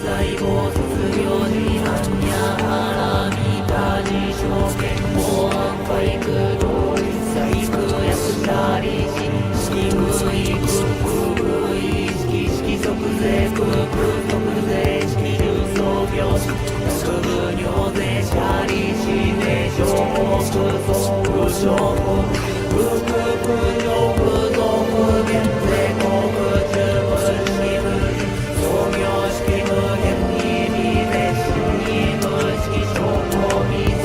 在を卒業に般若波羅蜜多事証券法案回駆動細工役者利子式無意空空意識式即税空空即税式重創業式薬部尿税者利子税商法空総務商法空空空上空増空減税航空中部式無創業式無限意味税式無式商法未足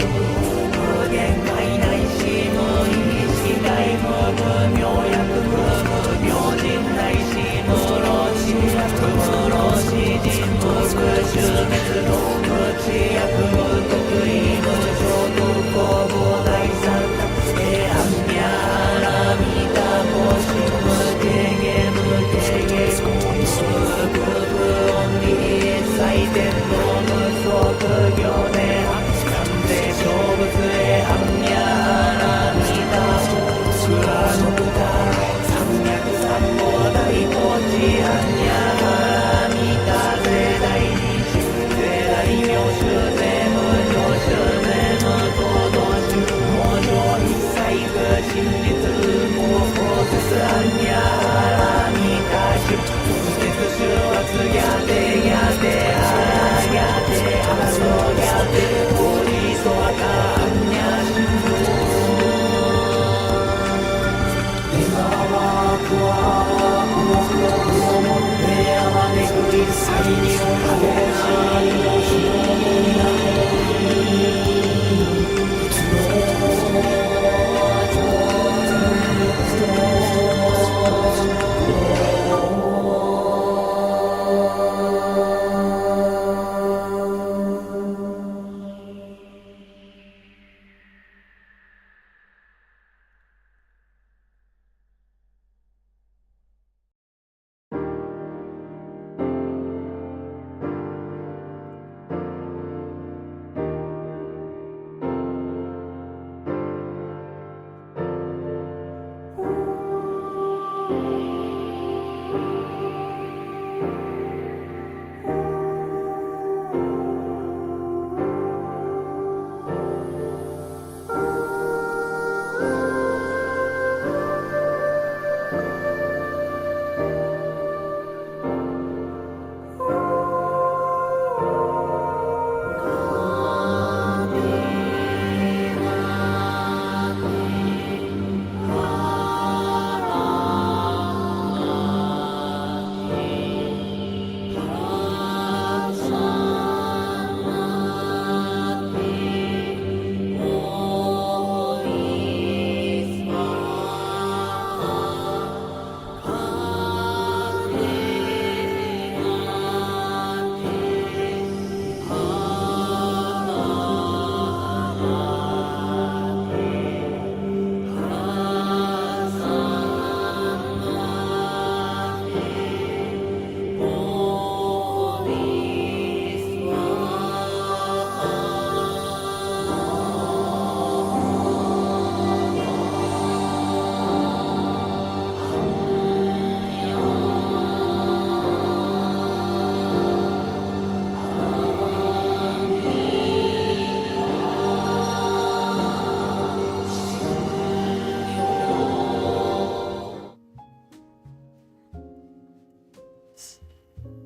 無限界内し無意識外無無明薬無無明人内し無老死薬無老死人無復讐滅動無知薬無得意無常特公母第三弾般若波羅蜜多法神無定下無定下無空音理最天道無即行で完全勝物へ般若波羅蜜多法クラノクタ三脈三宝大宝地般若波羅蜜多税大二種税大名種税無常種税無東道種無常一切空真実無法説般若波羅蜜多種節種圧ギャテギャテアラギャテアソギャテボリソワカ般若心今はクワーモクをもって山めくり祭にを奉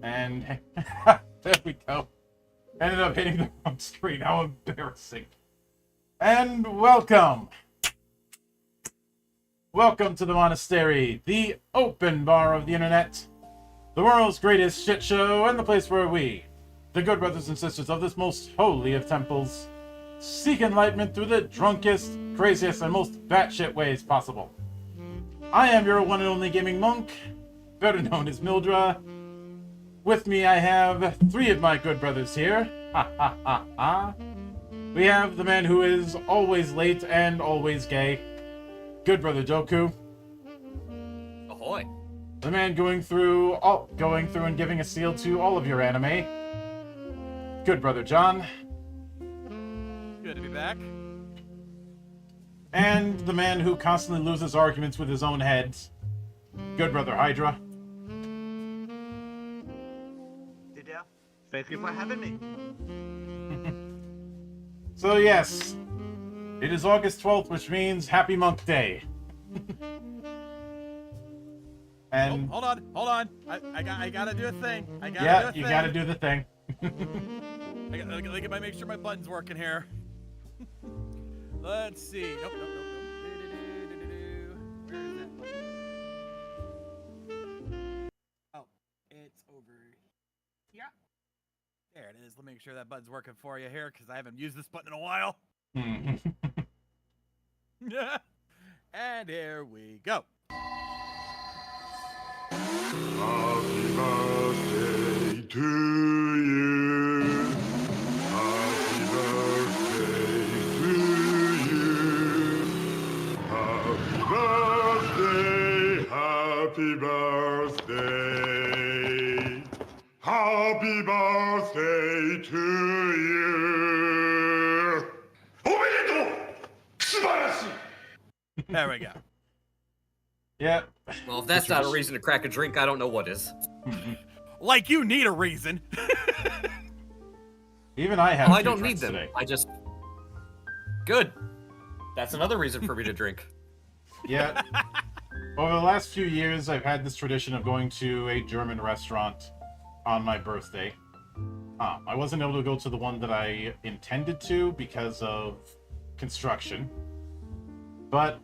And there we go. Ended up hitting the wrong screen. How embarrassing. And welcome. Welcome to the monastery, the open bar of the internet, the world's greatest shit show, and the place where we, the good brothers and sisters of this most holy of temples, seek enlightenment through the drunkest, craziest, and most batshit ways possible. I am your one and only gaming monk, better known as Mildra. With me I have three of my good brothers here. Ha ha ha ha. We have the man who is always late and always gay, good brother Doku. Ahoy. The man going through and giving a seal to all of your anime, good brother John. Good to be back. And the man who constantly loses arguments with his own head, good brother Hydra. Thank you for having me. So yes, it is August 12th, which means Happy Monk Day. And hold on. I gotta do a thing. yeah, you gotta do the thing. I gotta make sure my button's working here. Let's see. Nope. Where is that button? Oh, it's over here. There it is. Let me make sure that button's working for you here, because I haven't used this button in a while. And here we go. Happy birthday to you. Happy birthday to you. Happy birthday, happy birthday. Happy birthday to you. おめでとう。素晴らしい。 There we go. Yeah. Well, if that's not a reason to crack a drink, I don't know what is. Like you need a reason. Even I have. Oh, I don't need them. Today. I just... Good. That's another reason for me to drink. Yeah. Over the last few years, I've had this tradition of going to a German restaurant on my birthday. I wasn't able to go to the one that I intended to because of construction. But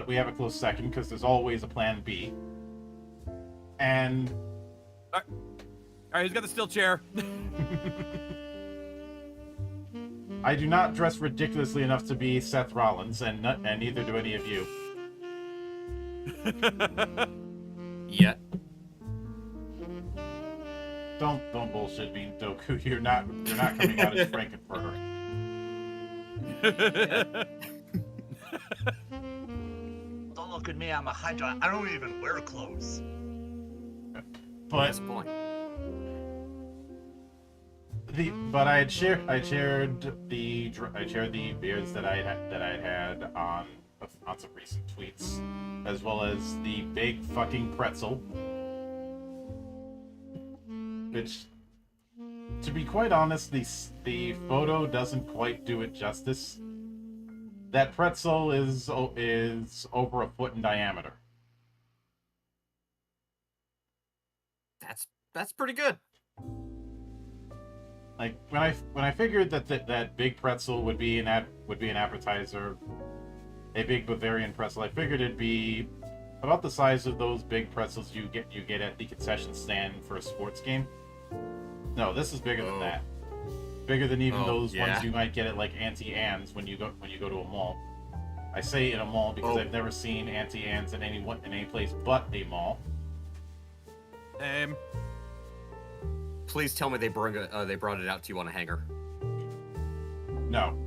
we have a close second because there's always a plan B. And All right, who's got the steel chair? I do not dress ridiculously enough to be Seth Rollins, and neither do any of you. Yeah. Don't bullshit me, Doku. You're not coming out as Frankenfurter. Don't look at me, I'm a Hydra. I don't even wear clothes. But Nice point. I shared the beers that I had on some recent tweets, as well as the big fucking pretzel, which, to be quite honest, the photo doesn't quite do it justice. That pretzel is over a foot in diameter. That's pretty good. Like when I figured that big pretzel would be an appetizer, a big Bavarian pretzel, I figured it'd be about the size of those big pretzels you get at the concession stand for a sports game. No, this is bigger than that. Bigger than even those ones you might get at like Auntie Anne's when you go to a mall. I say in a mall because I've never seen Auntie Anne's in any place but a mall. Please tell me they brought it out to you on a hanger. No.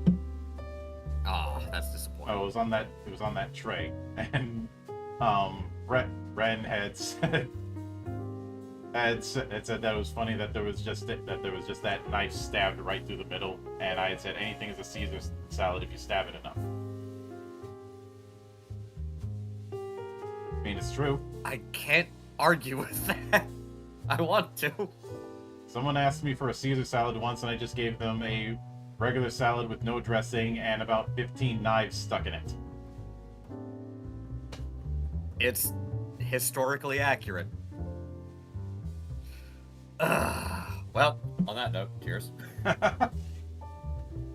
Ah, that's disappointing. Oh, it was on that tray, and Ren had said that it was funny that there was just that knife stabbed right through the middle, and I had said anything is a Caesar salad if you stab it enough. I mean, it's true. I can't argue with that. I want to. Someone asked me for a Caesar salad once, and I just gave them a regular salad with no dressing and about 15 knives stuck in it. It's historically accurate. Well, on that note, cheers.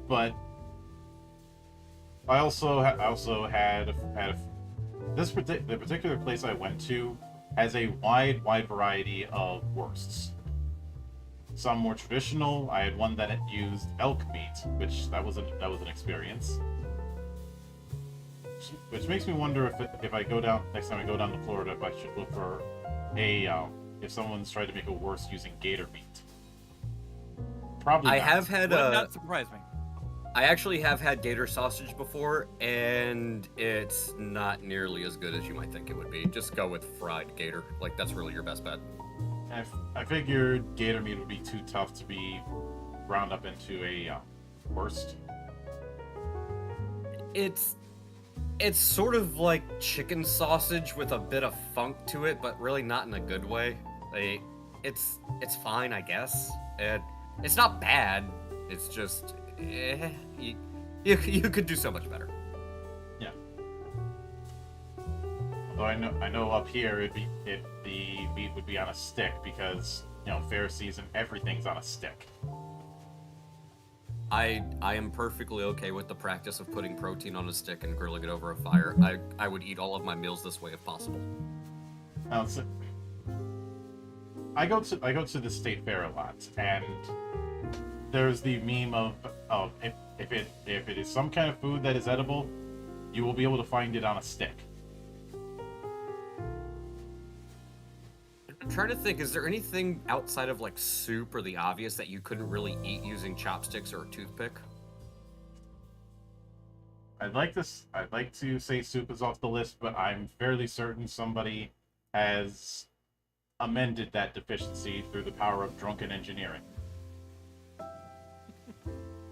But I also had the particular place I went to has a wide variety of wursts. Some more traditional. I had one that used elk meat, which that was an experience. Which makes me wonder if I go down next time I go down to Florida, if I should look for if someone's tried to make a wurst using gator meat. Probably. I not. have had Would not surprise me. I actually have had gator sausage before, and it's not nearly as good as you might think it would be. Just go with fried gator. Like, that's really your best bet. I figured gator meat would be too tough to be ground up into a wurst. It's sort of like chicken sausage with a bit of funk to it, but really not in a good way. it's fine, I guess. It's not bad. It's just, you could do so much better. Yeah. Although I know up here if the meat would be on a stick because fair season everything's on a stick. I am perfectly okay with the practice of putting protein on a stick and grilling it over a fire. I would eat all of my meals this way if possible. Now, I go to the state fair a lot, and there's the meme of if it is some kind of food that is edible, you will be able to find it on a stick. I'm trying to think, is there anything outside of like soup or the obvious that you couldn't really eat using chopsticks or a toothpick? I'd like to say soup is off the list, but I'm fairly certain somebody has amended that deficiency through the power of drunken engineering.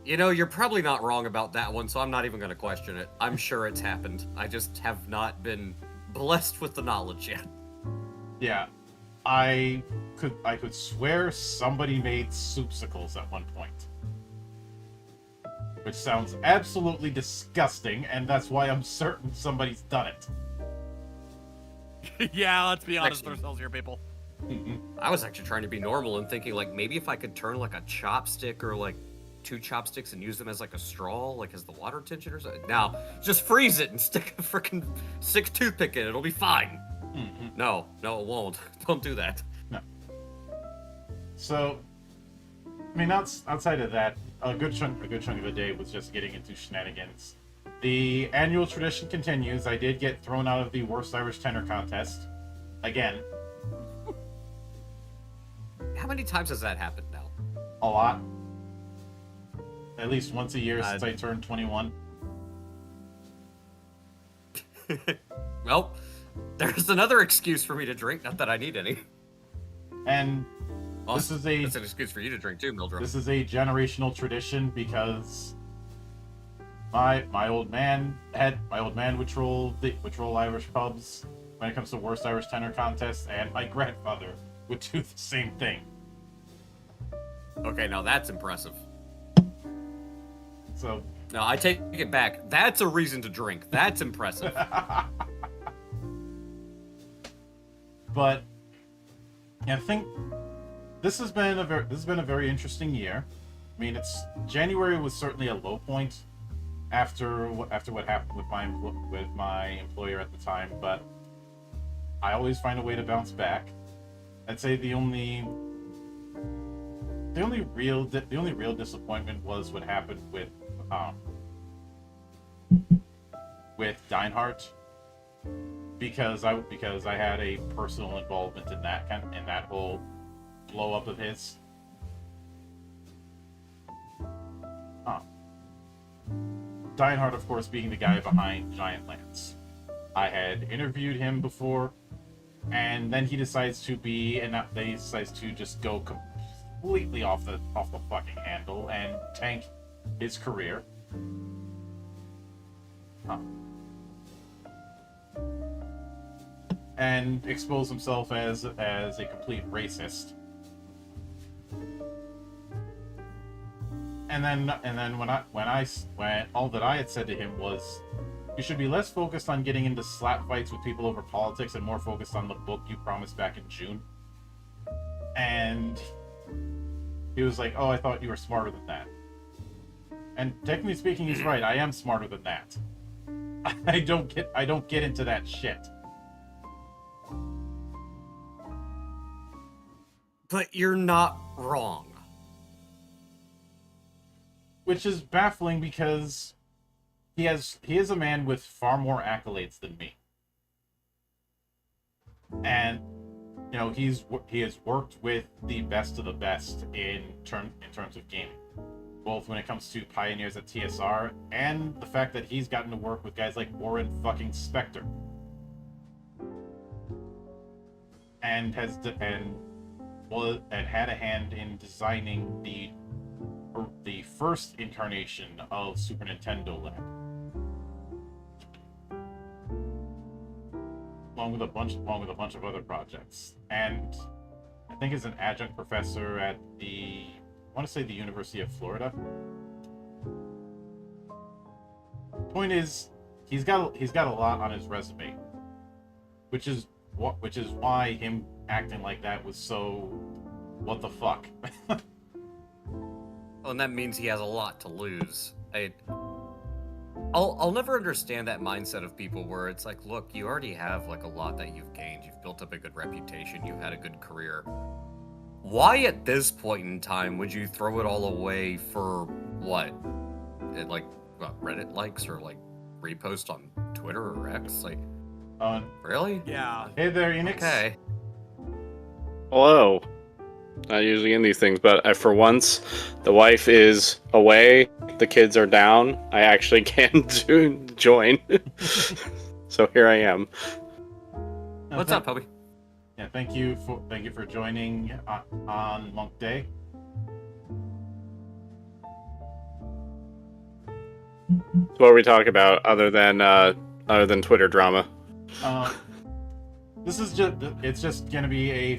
You're probably not wrong about that one, so I'm not even going to question it. I'm sure it's happened. I just have not been blessed with the knowledge yet. Yeah. I could swear somebody made soupsicles at one point. Which sounds absolutely disgusting, and that's why I'm certain somebody's done it. Yeah, let's be honest with ourselves here, people. I was actually trying to be normal and thinking, like, maybe if I could turn, like, a chopstick or, like, 2 chopsticks and use them as, like, a straw, like, as the water tension or something. Now, just freeze it and stick a freaking sick toothpick in it. It'll be fine. Mm-hmm. No, it won't. Don't do that. No. So, I mean, outside of that, a good chunk of the day was just getting into shenanigans. The annual tradition continues. I did get thrown out of the Worst Irish Tenor contest. Again. How many times has that happened now? A lot. At least once a year since I turned 21. Well, there's another excuse for me to drink, not that I need any. And That's an excuse for you to drink too, Mildred. This is a generational tradition because my old man would troll Irish pubs when it comes to Worst Irish Tenor contests, and my grandfather would do the same thing. Okay, now that's impressive. So No, I take it back. That's a reason to drink. That's impressive. But I think this has been a very interesting year. I mean, January was certainly a low point after what happened with my employer at the time, but I always find a way to bounce back. I'd say the only real disappointment was what happened with Deinhardt, because I had a personal involvement in that whole blow up of his. Deinhardt, of course, being the guy behind Giant Lance. I had interviewed him before, and then he decides to just go completely off the fucking handle and tank his career. And expose himself as a complete racist. And then when all that I had said to him was, you should be less focused on getting into slap fights with people over politics and more focused on the book you promised back in June. And he was like, "Oh, I thought you were smarter than that." And technically speaking, he's right. I am smarter than that. I don't get into that shit. But you're not wrong. Which is baffling because he is a man with far more accolades than me. And he has worked with the best of the best in terms of gaming. Both when it comes to pioneers at TSR and the fact that he's gotten to work with guys like Warren fucking Spector. And had a hand in designing the first incarnation of Super Nintendo Land, along with a bunch of other projects. And think is an adjunct professor at I want to say the University of Florida. Point is, he's got a lot on his resume, which is why him acting like that was so what the fuck. Oh, and that means he has a lot to lose. I'll never understand that mindset of people where it's like, look, you already have like a lot that you've gained. You've built up a good reputation. You've had a good career. Why at this point in time would you throw it all away for what? Like what, Reddit likes or like repost on Twitter or X? Like, really? Yeah. Hey there, Enix. Okay. Hello. Not usually in these things, but for once, the wife is away, the kids are down. I actually can join. So here I am. What's up, Hobie? Yeah, thank you for joining on Monkday. What are we talking about other than Twitter drama? This is just gonna be a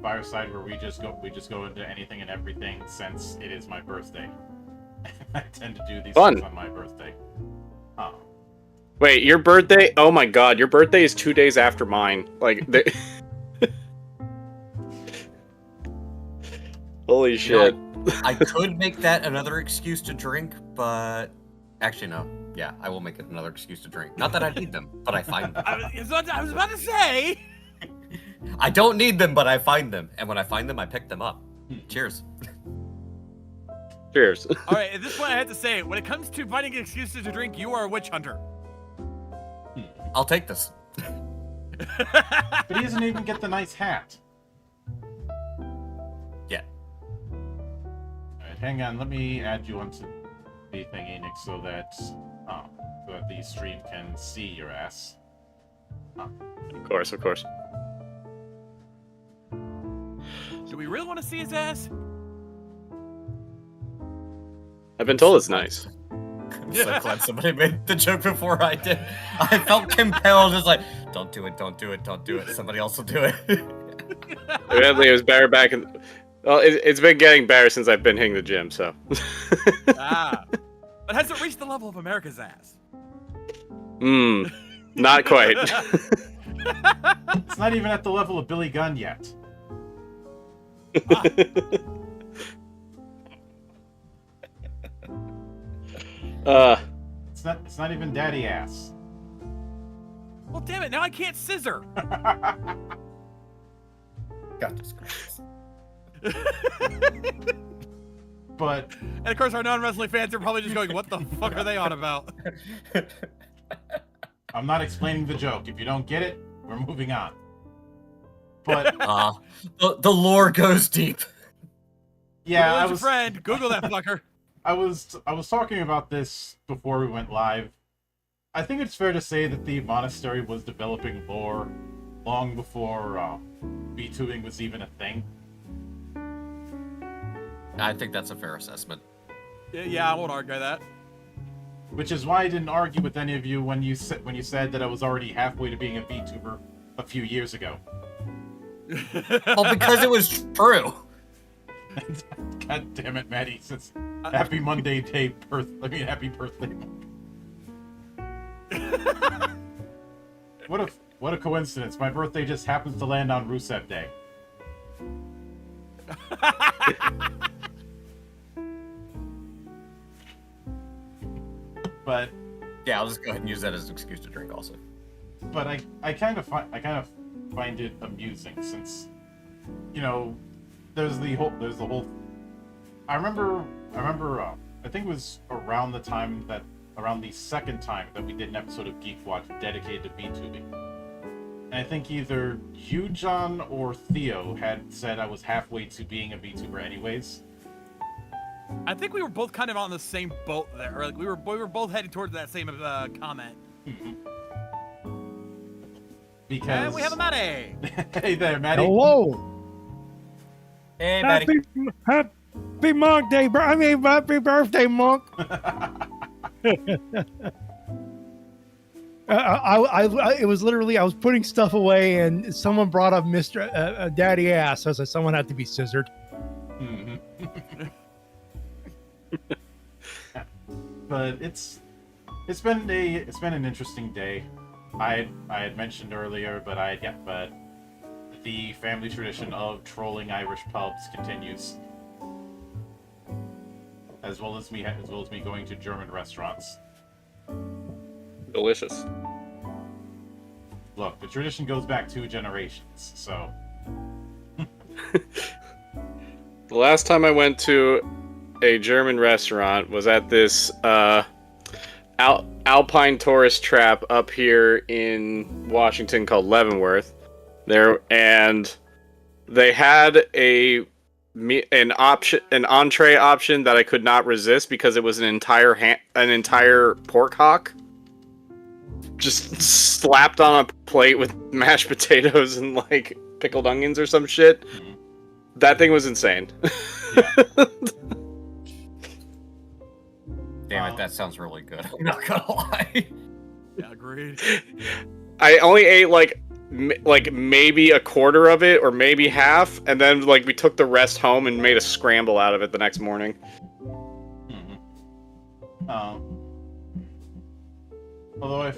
fireside where we just go into anything and everything since it is my birthday. I tend to do these things on my birthday. Wait, your birthday? Oh my god, your birthday is 2 days after mine. Like, holy shit. I could make that another excuse to drink, but actually no. Yeah, I will make it another excuse to drink. Not that I need them, but I find them. I was about to say. I don't need them, but I find them, and when I find them, I pick them up. Cheers. Cheers. All right, at this point, I have to say, when it comes to finding excuses to drink, you are a witch hunter. I'll take this. But he doesn't even get the nice hat. Yeah. Alright, hang on, let me add you onto the thing, Enix, so that the stream can see your ass. Of course. Do we really want to see his ass? I've been told it's nice. I'm so glad somebody made the joke before I did. I felt compelled, just like, don't do it. Somebody else will do it. Evidently, it was better back in. Well, it's been getting better since I've been hitting the gym, so. But has it reached the level of America's ass? Not quite. It's not even at the level of Billy Gunn yet. It's not even daddy ass. Well, damn it! Now I can't scissor. God, this Christ. But And of course, our non-wrestling fans are probably just going, "What the fuck are they on about?" I'm not explaining the joke. If you don't get it, we're moving on. But the lore goes deep. yeah, I was friend. Google that fucker. I was talking about this before we went live. I think it's fair to say that the monastery was developing lore long before vTubing was even a thing. I think that's a fair assessment. Yeah, I won't argue that. Which is why I didn't argue with any of you when you said that I was already halfway to being a VTuber a few years ago. Well, because it was true. God damn it, Maddie! Since happy Monday day happy birthday. What a coincidence! My birthday just happens to land on Rusev Day. But yeah, I'll just go ahead and use that as an excuse to drink also. But I kind of find it amusing since, you know, there's the whole. I remember. I think it was around the second time that we did an episode of Geek Watch dedicated to VTubing. And I think either you, John, or Theo had said I was halfway to being a VTuber anyways. I think we were both kind of on the same boat there. Or like we were both heading towards that same comment. Mm-hmm. Because And we have a Maddie. Hey there, Maddie. Hello. Hey, Maddie. Happy Monkday, happy birthday, Monk. It was literally I was putting stuff away, and someone brought up Mr. Daddy Ass. I was like, someone had to be scissored. Mhm. But it's been an interesting day. I had mentioned earlier, but the family tradition of trolling Irish pubs continues, as well as me going to German restaurants. Delicious. Look, the tradition goes back 2 generations, so. The last time I went to a German restaurant was at this Alpine tourist trap up here in Washington called Leavenworth. And they had an entree option that I could not resist because it was an entire pork hock, just slapped on a plate with mashed potatoes and like pickled onions or some shit. That thing was insane. Damn it, that sounds really good. I'm not gonna lie. Yeah, agreed. I only ate like maybe a quarter of it or maybe half, and then like we took the rest home and made a scramble out of it the next morning. Although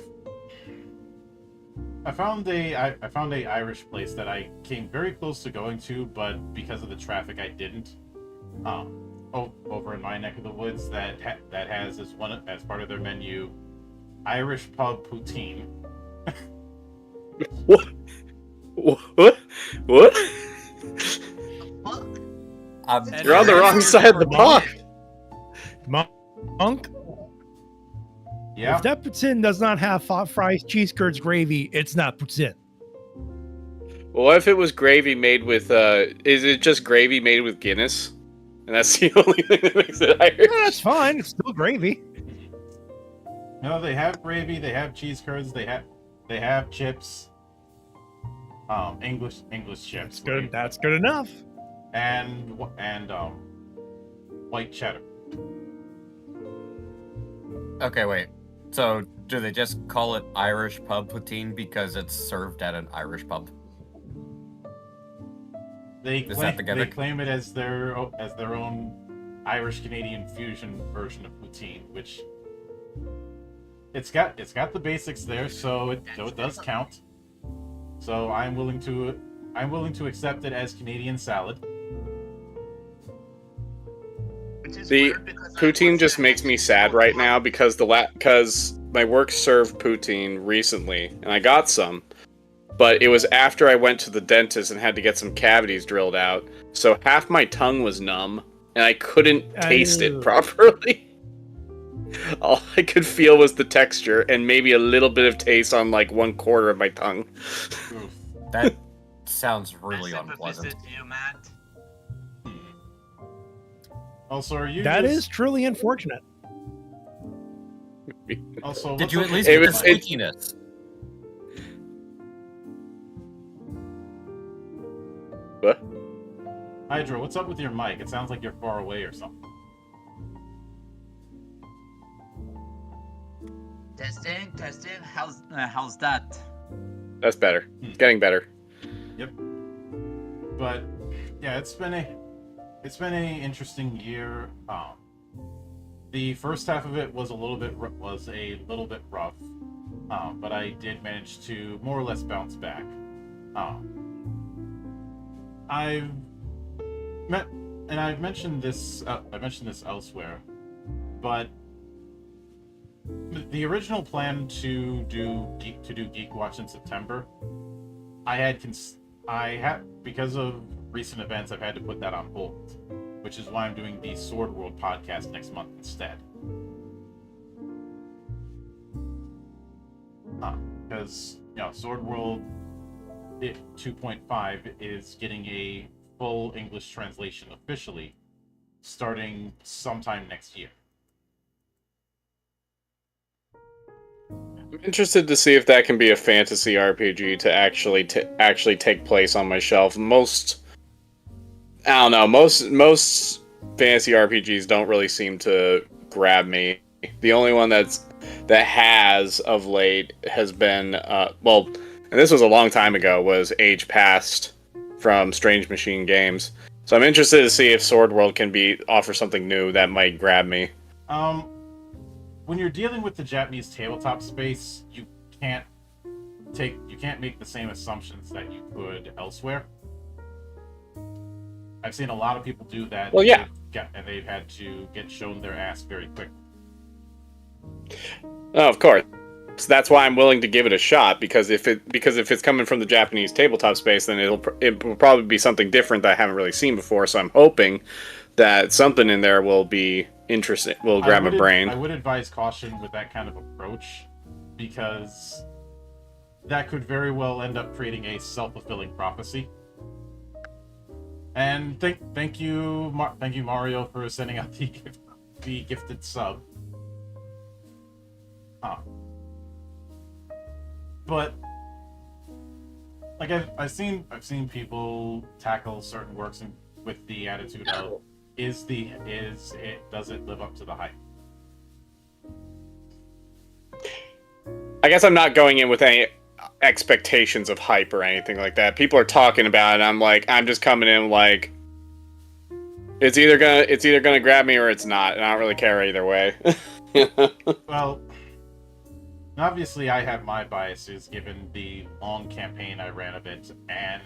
I found a Irish place that I came very close to going to, but because of the traffic, I didn't. Over in my neck of the woods, that has as part of their menu, Irish pub poutine. What? Fuck. You're on the wrong side of the block. Monk. Yeah. If that poutine does not have fries, cheese curds, gravy, it's not poutine. Well, what if it was gravy made with, is it just gravy made with Guinness? And that's the only thing that makes it Irish? Yeah, that's fine. It's still gravy. No, they have gravy, they have cheese curds, they have chips. English chips. Good. That's good enough. And white cheddar. Okay, wait. So, do they just call it Irish pub poutine because it's served at an Irish pub? They Is that the they gimmick? claim it as their own Irish Canadian fusion version of poutine, which it's got the basics there, so it does count. So I'm willing to accept it as Canadian salad. Which is The weird because I poutine was just gonna makes me mention sad all right the now time. because my work served poutine recently, and I got some, but it was after I went to the dentist and had to get some cavities drilled out, so half my tongue was numb, and I couldn't taste it Ew. properly. All I could feel was the texture and maybe a little bit of taste on like 1/4 of my tongue. Oof. That sounds really I sympathize unpleasant. to you, Matt. Also, are you That is truly unfortunate. Also, Did what's you up at least with- get the was- squeakiness? What? Hydra, what's up with your mic? It sounds like you're far away or something. Testing. How's that? That's better. It's getting better. But yeah, it's been a interesting year. The first half of it was a little bit rough, but I did manage to more or less bounce back. I've mentioned this. I mentioned this elsewhere, but the original plan to do Geek Watch in September, I had because of recent events, I've had to put that on hold, which is why I'm doing the Sword World podcast next month instead. Because Sword World 2.5 is getting a full English translation officially starting sometime next year. I'm interested to see if that can be a fantasy RPG to actually take place on my shelf. Most fantasy RPGs don't really seem to grab me. The only one that's that has of late has been well, and this was a long time ago, was Age Past from Strange Machine Games. So I'm interested to see if Sword World can offer something new that might grab me. When you're dealing with the Japanese tabletop space, you can't make the same assumptions that you could elsewhere. I've seen a lot of people do that. Well, yeah. And they've had to get shown their ass very quickly. Oh, of course. So that's why I'm willing to give it a shot, because if it's coming from the Japanese tabletop space, then it will probably be something different that I haven't really seen before. So I'm hoping that something in there will be interesting, will grab my brain. I would advise caution with that kind of approach, because that could very well end up creating a self-fulfilling prophecy. And thank you Mario for sending out the gifted sub. But like I've seen people tackle certain works with the attitude of does it live up to the hype? I guess I'm not going in with any expectations of hype or anything like that. People are talking about it. I'm just coming in like it's either gonna grab me or it's not, and I don't really care either way. Well, obviously I have my biases given the long campaign I ran of it and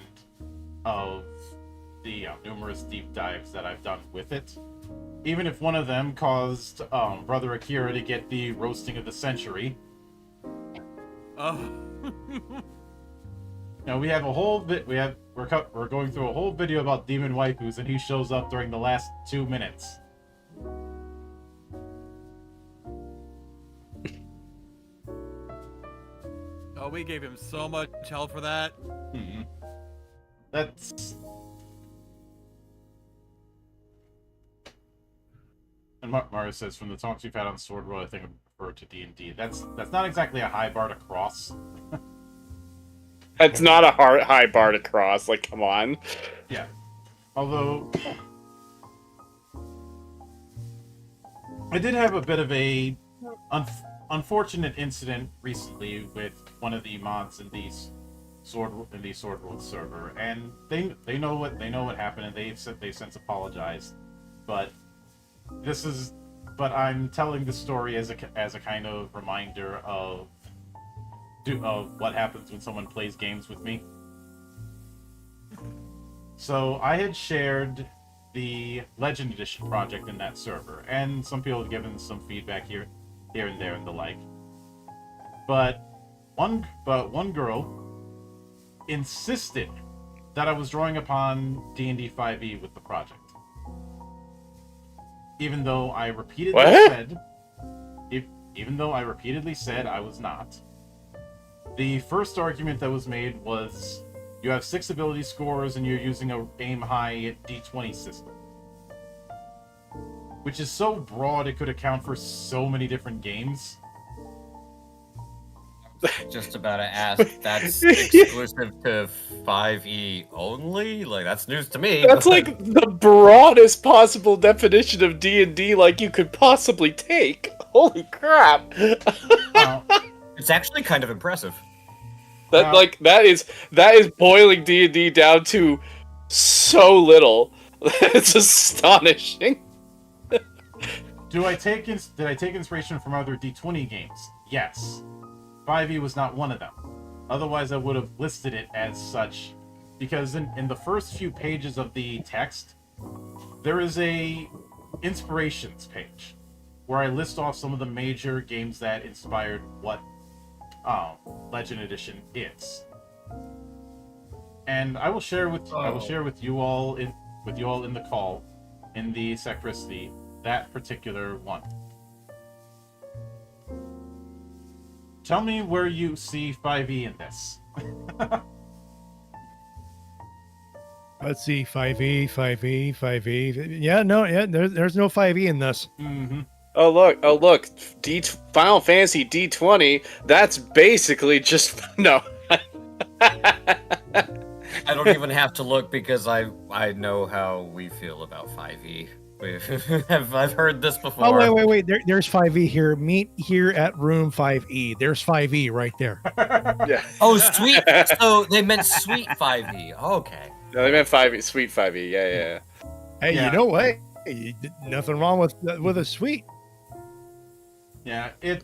of the numerous deep dives that I've done with it. Even if one of them caused Brother Akira to get the roasting of the century. Oh. Now we have a whole bit. We're going through a whole video about demon waifus, and he shows up during the last 2 minutes. Oh, we gave him so much hell for that. Mm-hmm. That's. And Mario says, from the talks we've had on Sword World, I think I prefer to D&D. That's not exactly a high bar to cross. That's not a high bar to cross. Like, come on. Yeah. Although, I did have a bit of a unfortunate incident recently with one of the mods in the Sword World server, and they know what happened, and they've since apologized. But I'm telling the story as a kind of reminder of what happens when someone plays games with me. So I had shared the Legend Edition project in that server, and some people have given some feedback here and there and the like. But one girl insisted that I was drawing upon D&D 5e with the project, even though I repeatedly said I was not. The first argument that was made was, you have 6 ability scores and you're using a aim high D20 system, which is so broad it could account for so many different games. Just about to ask, that's exclusive to 5e only? Like, that's news to me. That's like the broadest possible definition of D&D like you could possibly take. Holy crap. It's actually kind of impressive. That is boiling D&D down to so little. It's astonishing. Did I take inspiration from other D20 games? Yes. 5e was not one of them. Otherwise, I would have listed it as such. Because in the first few pages of the text, there is a inspirations page where I list off some of the major games that inspired what Legend Edition is. And I will share with you all in the call, in the Sacristy, that particular one. Tell me where you see 5e in this. Let's see, 5e. Yeah, there's no 5e in this. Mm-hmm. Oh look, Final Fantasy D20. That's basically just no. I don't even have to look because I know how we feel about 5e. I've heard this before. Oh, wait. There's 5E here. Meet here at room 5E. There's 5E right there. Yeah. Oh, sweet. So they meant sweet 5e. Okay. No, they meant 5e, sweet 5e. Yeah. Hey, Yeah. you know what? Nothing wrong with a suite. Yeah, it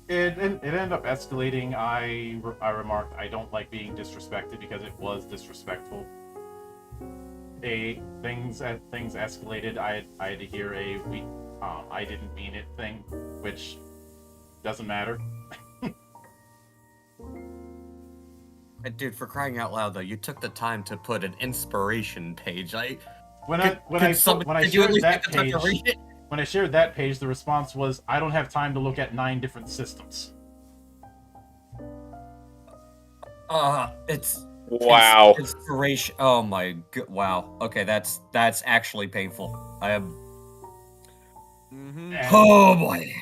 ended up escalating. I remarked I don't like being disrespected because it was disrespectful. Things escalated. I had to hear I didn't mean it thing, which doesn't matter. Dude, for crying out loud, though, you took the time to put an inspiration page. When I shared that page, the response was, "I don't have time to look at 9 different systems." It's Wow. inspiration. Oh my god! Wow. Okay, that's actually painful. I am. And- Oh boy.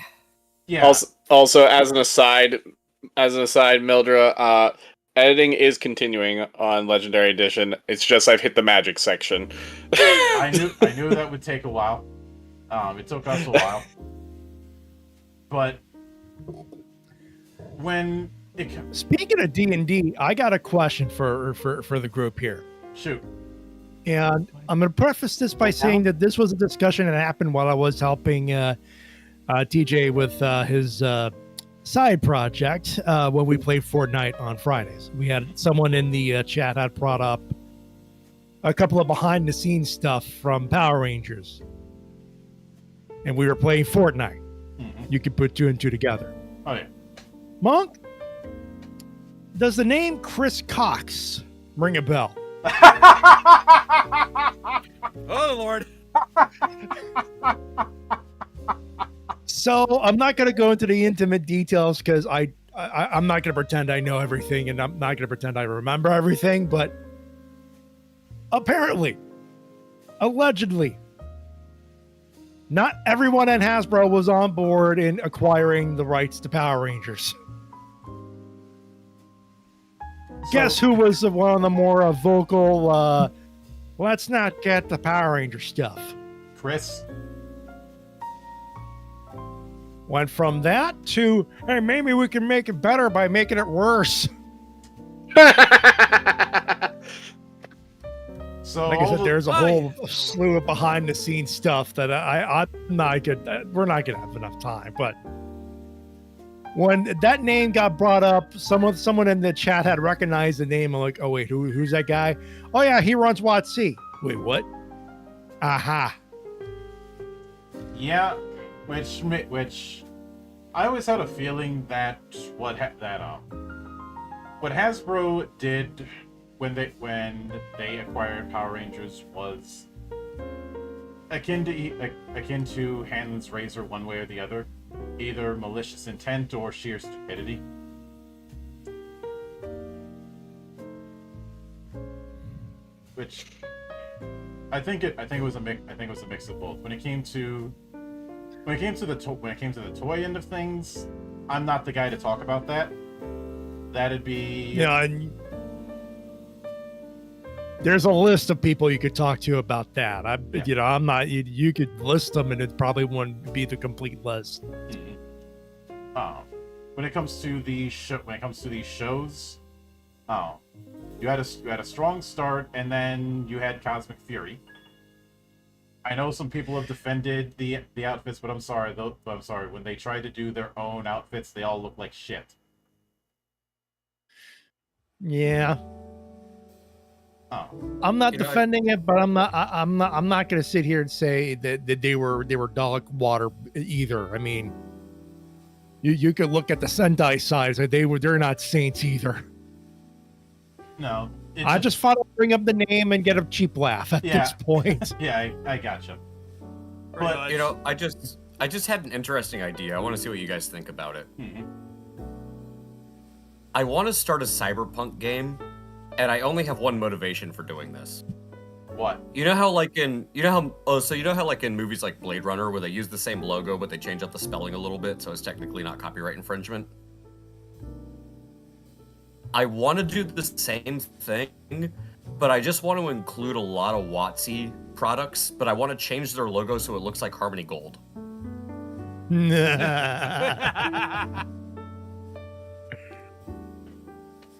Yeah. Also, as an aside, Mildra, editing is continuing on Legendary Edition. It's just I've hit the magic section. I knew that would take a while. It took us a while, but when Speaking of D&D, I got a question for the group here. shoot, And I'm going to preface this by saying that this was a discussion that happened while I was helping TJ with his side project when we played Fortnite on Fridays. We had someone in the chat had brought up a couple of behind-the-scenes stuff from Power Rangers. And we were playing Fortnite. Mhm. You could put 2 and 2 together. Oh yeah, Monk, does the name Chris Cox ring a bell? Oh Lord. So I'm not going to go into the intimate details because I'm not going to pretend I know everything and I'm not going to pretend I remember everything. But apparently, allegedly, not everyone at Hasbro was on board in acquiring the rights to Power Rangers. Guess who was one of the more vocal, let's not get the Power Ranger stuff. Chris. Went from that to, hey, maybe we can make it better by making it worse. So Like I said, there's a whole slew of behind-the-scenes stuff that I'm not good. We're not gonna have enough time. But when that name got brought up, someone in the chat had recognized the name. I'm like, oh wait, who's that guy? Oh yeah, he runs WotC. Wait, what? Aha. Yeah, which I always had a feeling that what Hasbro did when they acquired Power Rangers was akin to Hanlon's razor one way or the other, either malicious intent or sheer stupidity. Which I think it was a mix of both. When it came to the toy end of things, I'm not the guy to talk about that. That'd be Yeah. There's a list of people you could talk to about that. I'm not. You could list them, and it probably wouldn't be the complete list. When it comes to these shows, you had a strong start, and then you had Cosmic Fury. I know some people have defended the outfits, but I'm sorry. When they tried to do their own outfits, they all look like shit. Yeah. Oh. I'm not defending it, but I'm not going to sit here and say that they were dog water either. I mean, you could look at the Sentai side, so they're not saints either. No, I just thought I'd bring up the name and get a cheap laugh at this point. Yeah, I gotcha. But I just had an interesting idea. I want to see what you guys think about it. Mhm. I want to start a cyberpunk game, and I only have one motivation for doing this. What? You know how in movies like Blade Runner where they use the same logo but they change up the spelling a little bit so it's technically not copyright infringement? I want to do the same thing, but I just want to include a lot of WotC products, but I want to change their logo so it looks like Harmony Gold.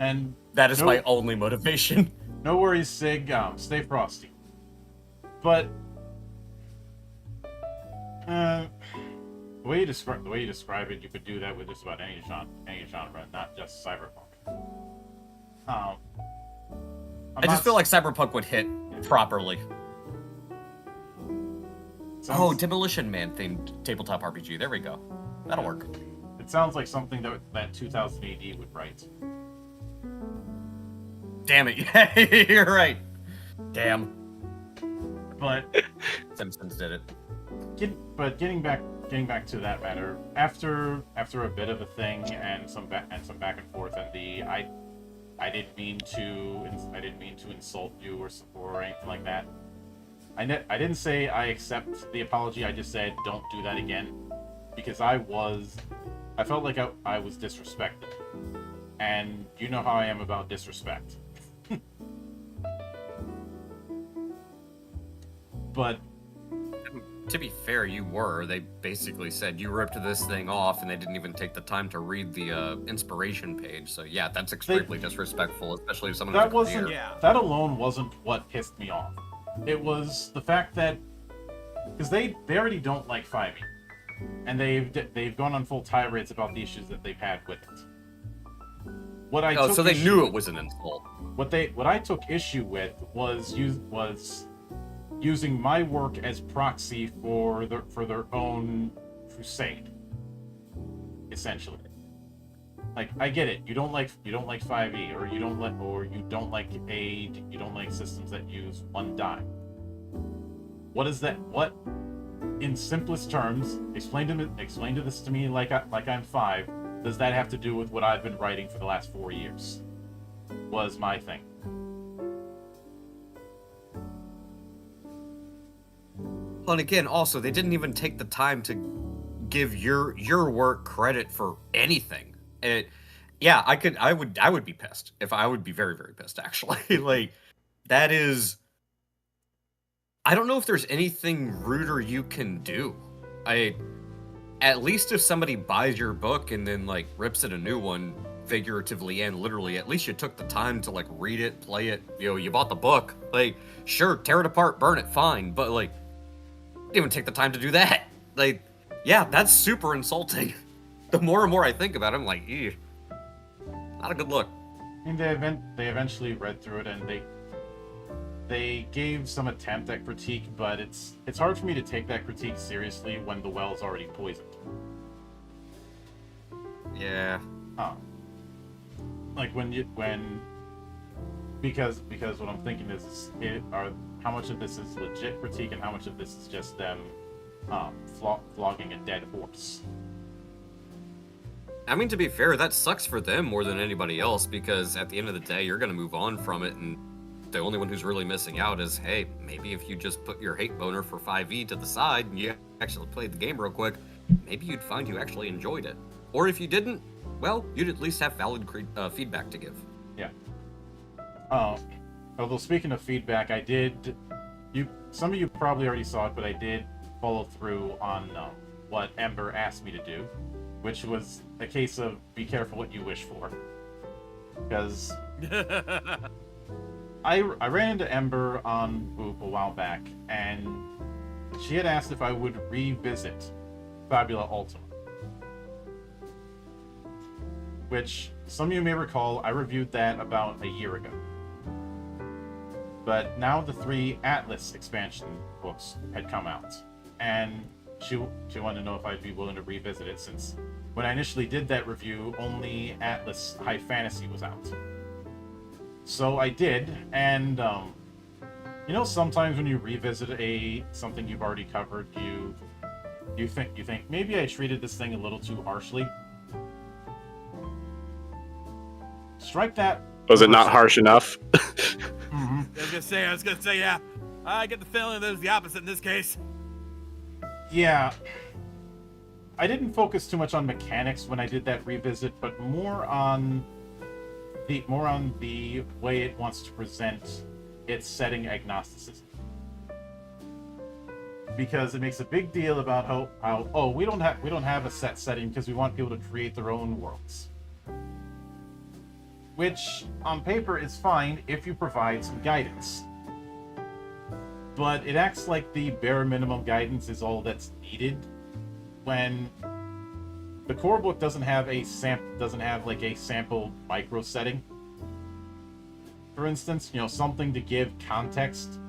And that is my only motivation. No worries, Sig. Stay frosty. But the way you describe it, you could do that with just about any genre, not just cyberpunk. I just feel like cyberpunk would hit properly. Demolition Man themed tabletop RPG. There we go. That'll work. It sounds like something that 2000 AD would write. Damn it! Yeah, you're right. Damn. But Simpsons did it. Getting back to that matter, after a bit of a thing and some back and forth, and I didn't mean to insult you or anything like that. I didn't say I accept the apology. I just said don't do that again, because I felt like I was disrespected, and you know how I am about disrespect. But to be fair, you were. They basically said you ripped this thing off, and they didn't even take the time to read the inspiration page. So yeah, that's extremely disrespectful, especially if someone. That alone wasn't what pissed me off. It was the fact that because they already don't like 5e, and they've gone on full tirades about the issues that they've had with it. So they knew it was an insult. What I took issue with was using my work as proxy for their own crusade. Essentially, like I get it. You don't like 5e, or you don't like aid. You don't like systems that use one die. What is that? What, in simplest terms, explain to this to me like I'm 5. Does that have to do with what I've been writing for the last 4 years? Was my thing. Well, and again, also, they didn't even take the time to give your work credit for anything. And I would be pissed. I would be very, very pissed, actually. Like, that is... I don't know if there's anything ruder you can do. At least if somebody buys your book and then, like, rips it a new one, figuratively and literally, at least you took the time to, like, read it, play it. You bought the book. Like, sure, tear it apart, burn it, fine. But, like, didn't even take the time to do that. Like, yeah, that's super insulting. The more and more I think about it, I'm like, ew. Not a good look. I mean, they eventually read through it, and they gave some attempt at critique, but it's hard for me to take that critique seriously when the well's already poisoned. Yeah. Like because what I'm thinking is how much of this is legit critique and how much of this is just them flogging a dead horse. I mean, to be fair, that sucks for them more than anybody else, because at the end of the day, you're going to move on from it, and the only one who's really missing out is, hey, maybe if you just put your hate boner for 5e to the side and you actually played the game real quick, maybe you'd find you actually enjoyed it. Or if you didn't, well, you'd at least have valid feedback to give. Yeah. Although speaking of feedback, some of you probably already saw it, but I did follow through on what Ember asked me to do, which was a case of be careful what you wish for. Because I ran into Ember on Boop a while back, and she had asked if I would revisit Fabula Ultima. Which, some of you may recall, I reviewed that about a year ago. But now the 3 Atlas expansion books had come out, and she wanted to know if I'd be willing to revisit it, since when I initially did that review, only Atlas High Fantasy was out. So I did, and sometimes when you revisit something you've already covered, you think maybe I treated this thing a little too harshly. Strike that. Was it not harsh enough? Mm-hmm. I was gonna say, yeah. I get the feeling that it was the opposite in this case. Yeah. I didn't focus too much on mechanics when I did that revisit, but more on the way it wants to present its setting agnosticism. Because it makes a big deal about how we don't have a set setting because we want people to create their own worlds. Which on paper is fine if you provide some guidance. But it acts like the bare minimum guidance is all that's needed when the core book doesn't have a sample micro setting. For instance, something to give context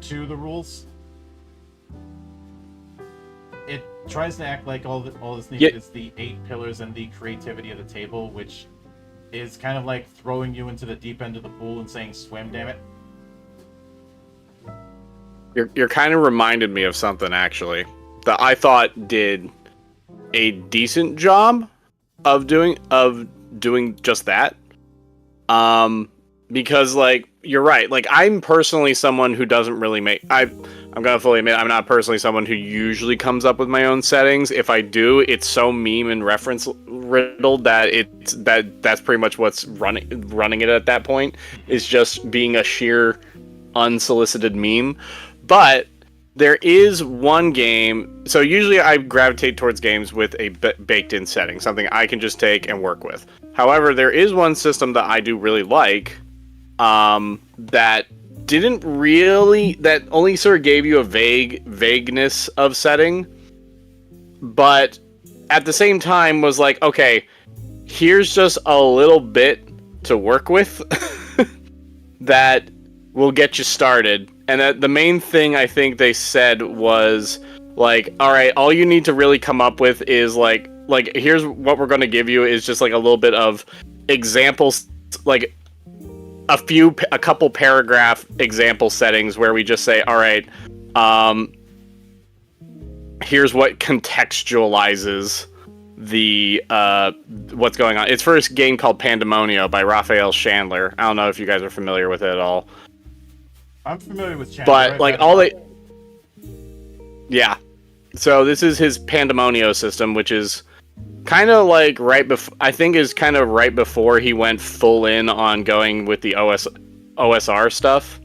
to the rules. It tries to act like all that's needed is the 8 pillars and the creativity of the table, which is kind of like throwing you into the deep end of the pool and saying, swim, damn it. You're kind of reminded me of something, actually, that I thought did a decent job of doing just that. Because, like, you're right. Like, I'm personally someone who doesn't really make... I'm gonna fully admit, I'm not personally someone who usually comes up with my own settings. If I do, it's so meme and reference riddled that that's pretty much what's running it at that point. Is just being a sheer unsolicited meme. But there is one game. So usually I gravitate towards games with a baked-in setting, something I can just take and work with. However, there is one system that I do really like. That only sort of gave you a vagueness of setting, but at the same time was like, okay, here's just a little bit to work with that will get you started. And that the main thing I think they said was like, all right, all you need to really come up with is like here's what we're going to give you is just like a little bit of examples, like a couple paragraph example settings where we just say, all right, here's what contextualizes the what's going on. It's for a game called Pandemonio by Raphael Chandler. I don't know if you guys are familiar with it at all. I'm familiar with Chandler. But like yeah. So this is his Pandemonio system, which is kind of like right before he went full in on going with the OSR stuff.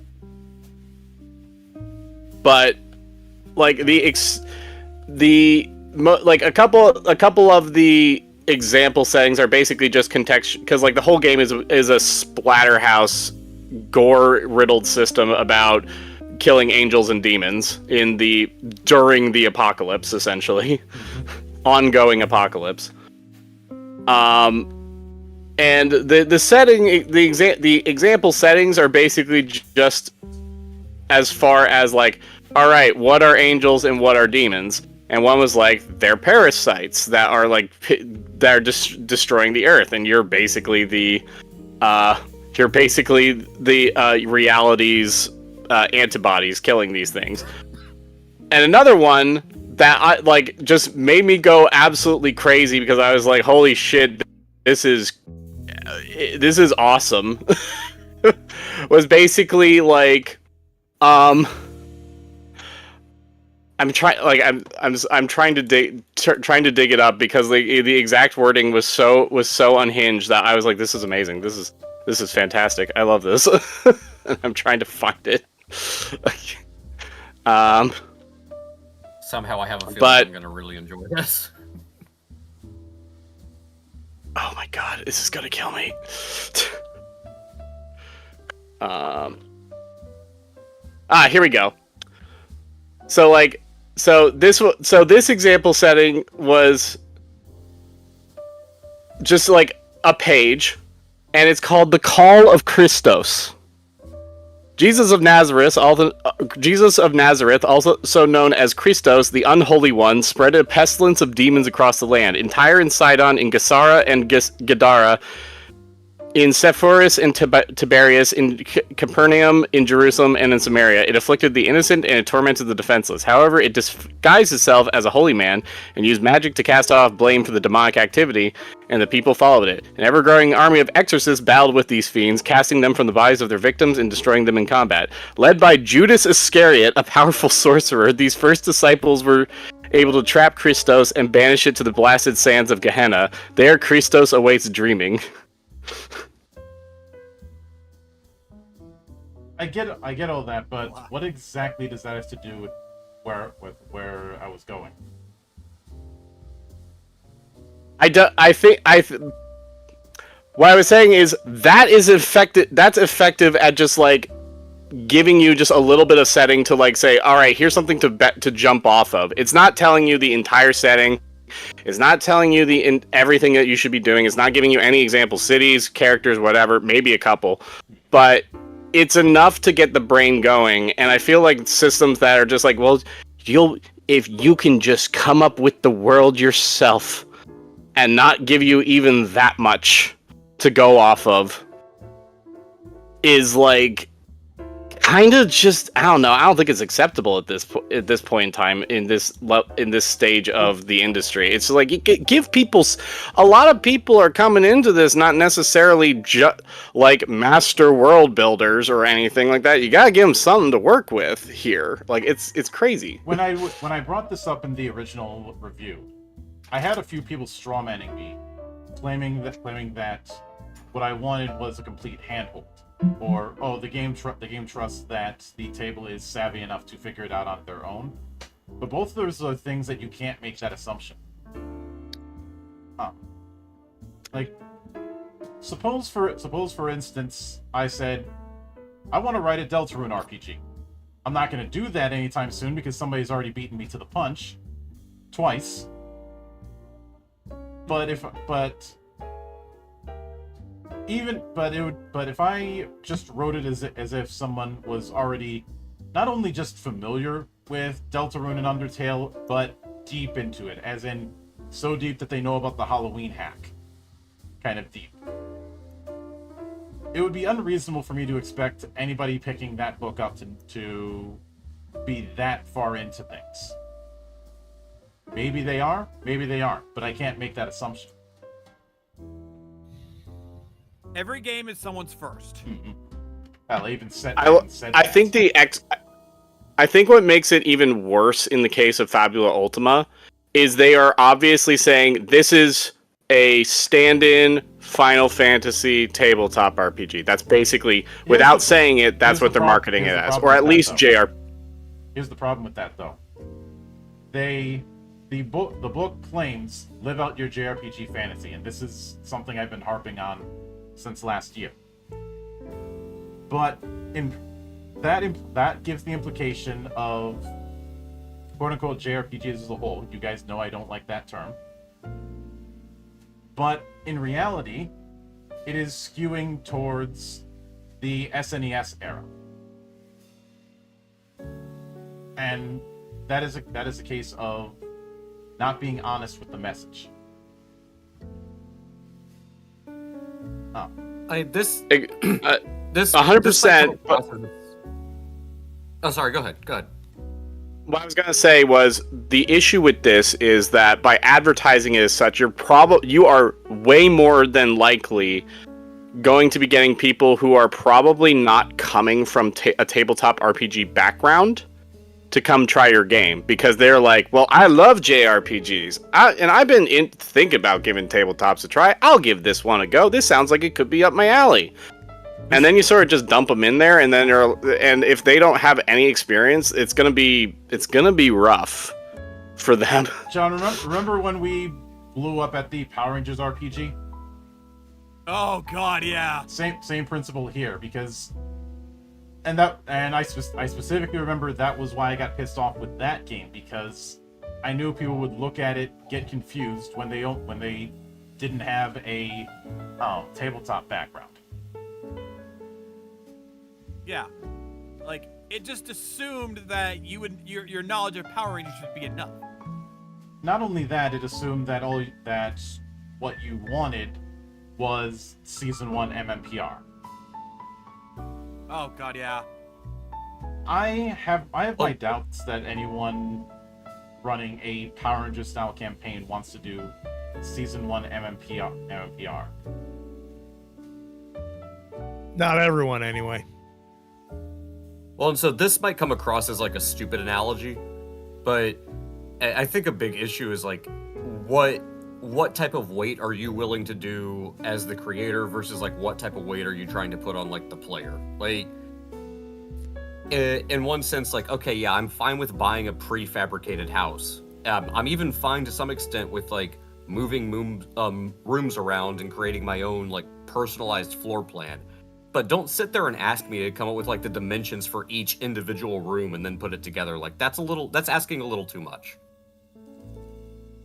But like a couple of the example settings are basically just context, because like the whole game is a splatterhouse gore riddled system about killing angels and demons during the apocalypse, essentially. Ongoing apocalypse. And the setting, the example settings are basically just as far as like, all right, what are angels and what are demons? And one was like, they're parasites that are like destroying the earth, and you're basically the reality's antibodies killing these things. And another one that I like just made me go absolutely crazy because I was like, holy shit, this is awesome. Was basically like, I'm trying to dig it up because the exact wording was so unhinged that I was like, this is amazing. This is fantastic. I love this. And I'm trying to find it. Somehow I have a feeling I'm going to really enjoy this. Oh my god, this is going to kill me. Here we go. So this example setting was just like a page, and it's called The Call of Christos. Jesus of Nazareth, also known as Christos, the Unholy One, spread a pestilence of demons across the land. In Tyre and Sidon, in Gessara and Gadara, in Sepphoris and Tiberias, in Capernaum, in Jerusalem, and in Samaria. It afflicted the innocent and it tormented the defenseless. However, it disguised itself as a holy man and used magic to cast off blame for the demonic activity, and the people followed it. An ever-growing army of exorcists battled with these fiends, casting them from the bodies of their victims and destroying them in combat. Led by Judas Iscariot, a powerful sorcerer, these first disciples were able to trap Christos and banish it to the blasted sands of Gehenna. There, Christos awaits dreaming. I get all that, but what exactly does that have to do with where I was going? What I was saying is that is effective. That's effective at just like giving you just a little bit of setting to like say, all right, here's something to jump off of. It's not telling you the entire setting. It's not telling you everything that you should be doing. It's not giving you any example cities, characters, whatever, maybe a couple, but it's enough to get the brain going. And I feel like systems that are just like, well, if you can just come up with the world yourself and not give you even that much to go off of, is like kind of just, I don't know. I don't think it's acceptable at this point in time in this stage of the industry. It's like you give people. A lot of people are coming into this not necessarily just like master world builders or anything like that. You gotta give them something to work with here. Like it's crazy. When I brought this up in the original review, I had a few people strawmanning me, claiming that what I wanted was a complete handhold. Or, oh, the game trusts that the table is savvy enough to figure it out on their own. But both of those are things that you can't make that assumption. Like, suppose for instance, I said, I want to write a Deltarune RPG. I'm not going to do that anytime soon because somebody's already beaten me to the punch. Twice. But if I just wrote it as if someone was already not only just familiar with Deltarune and Undertale, but deep into it, as in so deep that they know about the Halloween hack. Kind of deep. It would be unreasonable for me to expect anybody picking that book up to be that far into things. Maybe they are, maybe they aren't, but I can't make that assumption. Every game is someone's first. Well, I even said I think what makes it even worse in the case of Fabula Ultima is they are obviously saying this is a stand-in Final Fantasy tabletop RPG. That's basically, without saying it, that's what they're marketing it as, or at least JR. Here's the problem with that, though. The book claims live out your JRPG fantasy, and this is something I've been harping on since last year. But that gives the implication of quote-unquote JRPGs as a whole. You guys know I don't like that term. But in reality, it is skewing towards the SNES era. And that is a case of not being honest with the message. This 100%. Oh, sorry. Go ahead. What I was gonna say was the issue with this is that by advertising it as such, you are way more than likely going to be getting people who are probably not coming from a tabletop RPG background to come try your game because they're like, well, I love JRPGs, and I've been thinking about giving tabletops a try. I'll give this one a go. This sounds like it could be up my alley. And then you sort of just dump them in there, and if they don't have any experience, it's gonna be rough for them. John, remember when we blew up at the Power Rangers RPG? Oh God, yeah. Same principle here, because I specifically remember that was why I got pissed off with that game, because I knew people would look at it, get confused when they didn't have a tabletop background. Yeah, like it just assumed that your knowledge of Power Rangers should be enough. Not only that, it assumed that what you wanted was Season 1 MMPR. Oh God, yeah. I have my doubts that anyone running a Power Rangers style campaign wants to do Season 1 MMPR. Not everyone, anyway. Well, and so this might come across as like a stupid analogy, but I think a big issue is like what type of weight are you willing to do as the creator versus like what type of weight are you trying to put on like the player? Like in one sense, like, okay, yeah, I'm fine with buying a prefabricated house. I'm even fine to some extent with like moving rooms around and creating my own like personalized floor plan. But don't sit there and ask me to come up with like the dimensions for each individual room and then put it together. Like that's asking a little too much.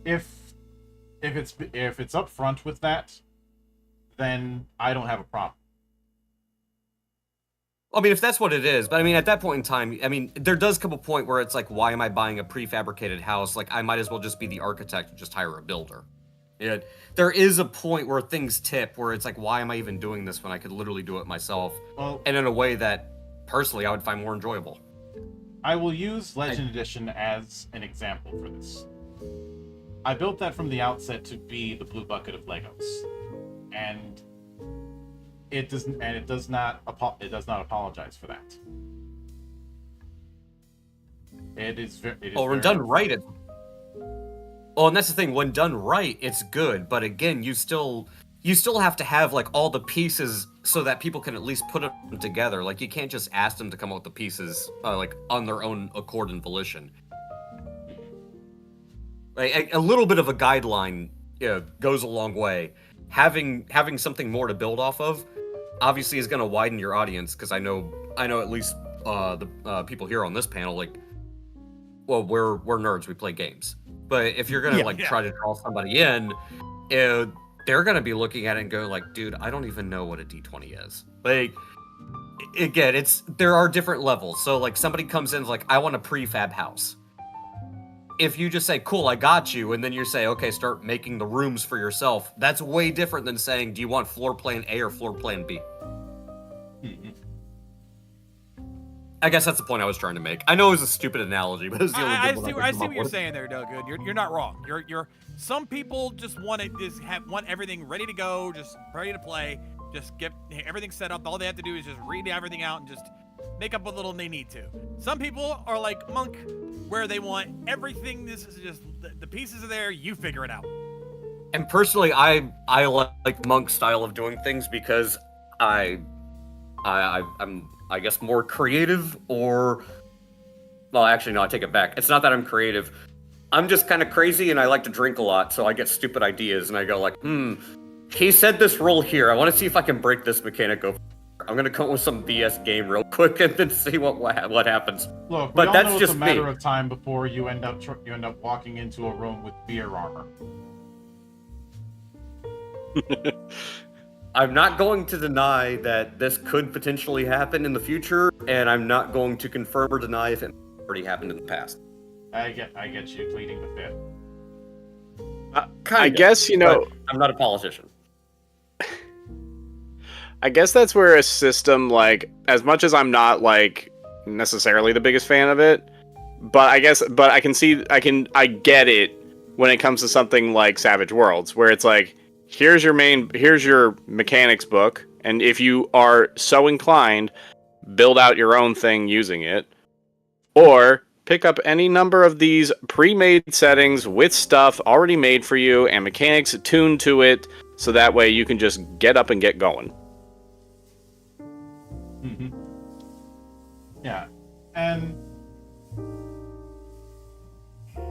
If it's up front with that, then I don't have a problem. I mean, if that's what it is, but I mean, at that point in time, I mean, there does come a point where it's like, why am I buying a prefabricated house? Like, I might as well just be the architect and just hire a builder. Yeah, there is a point where things tip, where it's like, why am I even doing this when I could literally do it myself? Well, and in a way that, personally, I would find more enjoyable. I will use Legend Edition as an example for this. I built that from the outset to be the blue bucket of Legos, and it does not apologize for that. It is when done right, and that's the thing. When done right, it's good. But again, you still have to have like all the pieces so that people can at least put them together. Like you can't just ask them to come up with the pieces like on their own accord and volition. Like, a little bit of a guideline goes a long way. Having something more to build off of obviously is going to widen your audience, because I know at least the people here on this panel, like, well, we're nerds, we play games. But if you're gonna try to draw somebody in, they're gonna be looking at it and going like, dude, I don't even know what a D20 is. Like, again, there are different levels. So like somebody comes in and is like, I want a prefab house. If you just say, cool, I got you, and then you say, okay, start making the rooms for yourself, that's way different than saying, do you want floor plan A or floor plan B? I guess that's the point I was trying to make. I know it was a stupid analogy, but it's the only good one I see what you're saying there, Doug. You're not wrong. You're some people just want everything ready to go, just ready to play, just get everything set up. All they have to do is just read everything out and just make up what little they need to. Some people are like Monk, where they want everything. This is just the pieces are there. You figure it out. And personally, I like Monk's style of doing things because I'm I guess more creative, or well, actually no, I take it back. It's not that I'm creative. I'm just kind of crazy and I like to drink a lot, so I get stupid ideas and I go like, he said this rule here. I want to see if I can break this mechanic over. I'm gonna come up with some BS game real quick and then see what happens. Look, but we all that's know just it's a matter me. of time before you end up walking into a room with beer armor. I'm not going to deny that this could potentially happen in the future, and I'm not going to confirm or deny if it already happened in the past. I get you pleading the fifth. I guess, I'm not a politician. I guess that's where a system, like, as much as I'm not, like, necessarily the biggest fan of it, but I get it when it comes to something like Savage Worlds, where it's like, here's your mechanics book, and if you are so inclined, build out your own thing using it, or pick up any number of these pre-made settings with stuff already made for you and mechanics tuned to it, so that way you can just get up and get going. Mm-hmm. Yeah, and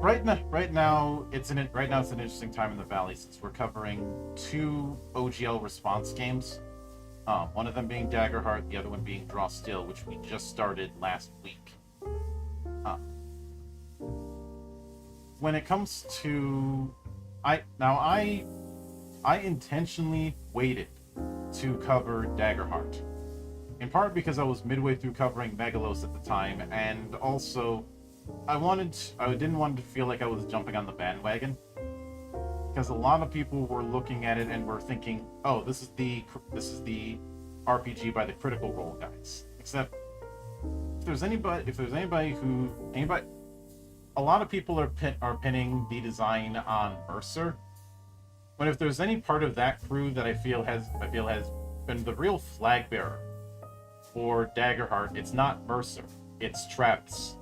right now it's an interesting time in the Valley, since we're covering 2 OGL response games. One of them being Daggerheart, the other one being Draw Still, which we just started last week. When it comes to, I intentionally waited to cover Daggerheart, in part because I was midway through covering Megalos at the time, and also I didn't want to feel like I was jumping on the bandwagon, because a lot of people were looking at it and were thinking, oh, this is the RPG by the Critical Role guys. Except if there's anybody, a lot of people are pinning the design on Mercer. But if there's any part of that crew that I feel has been the real flag bearer for Daggerheart, it's not Mercer, it's Travis.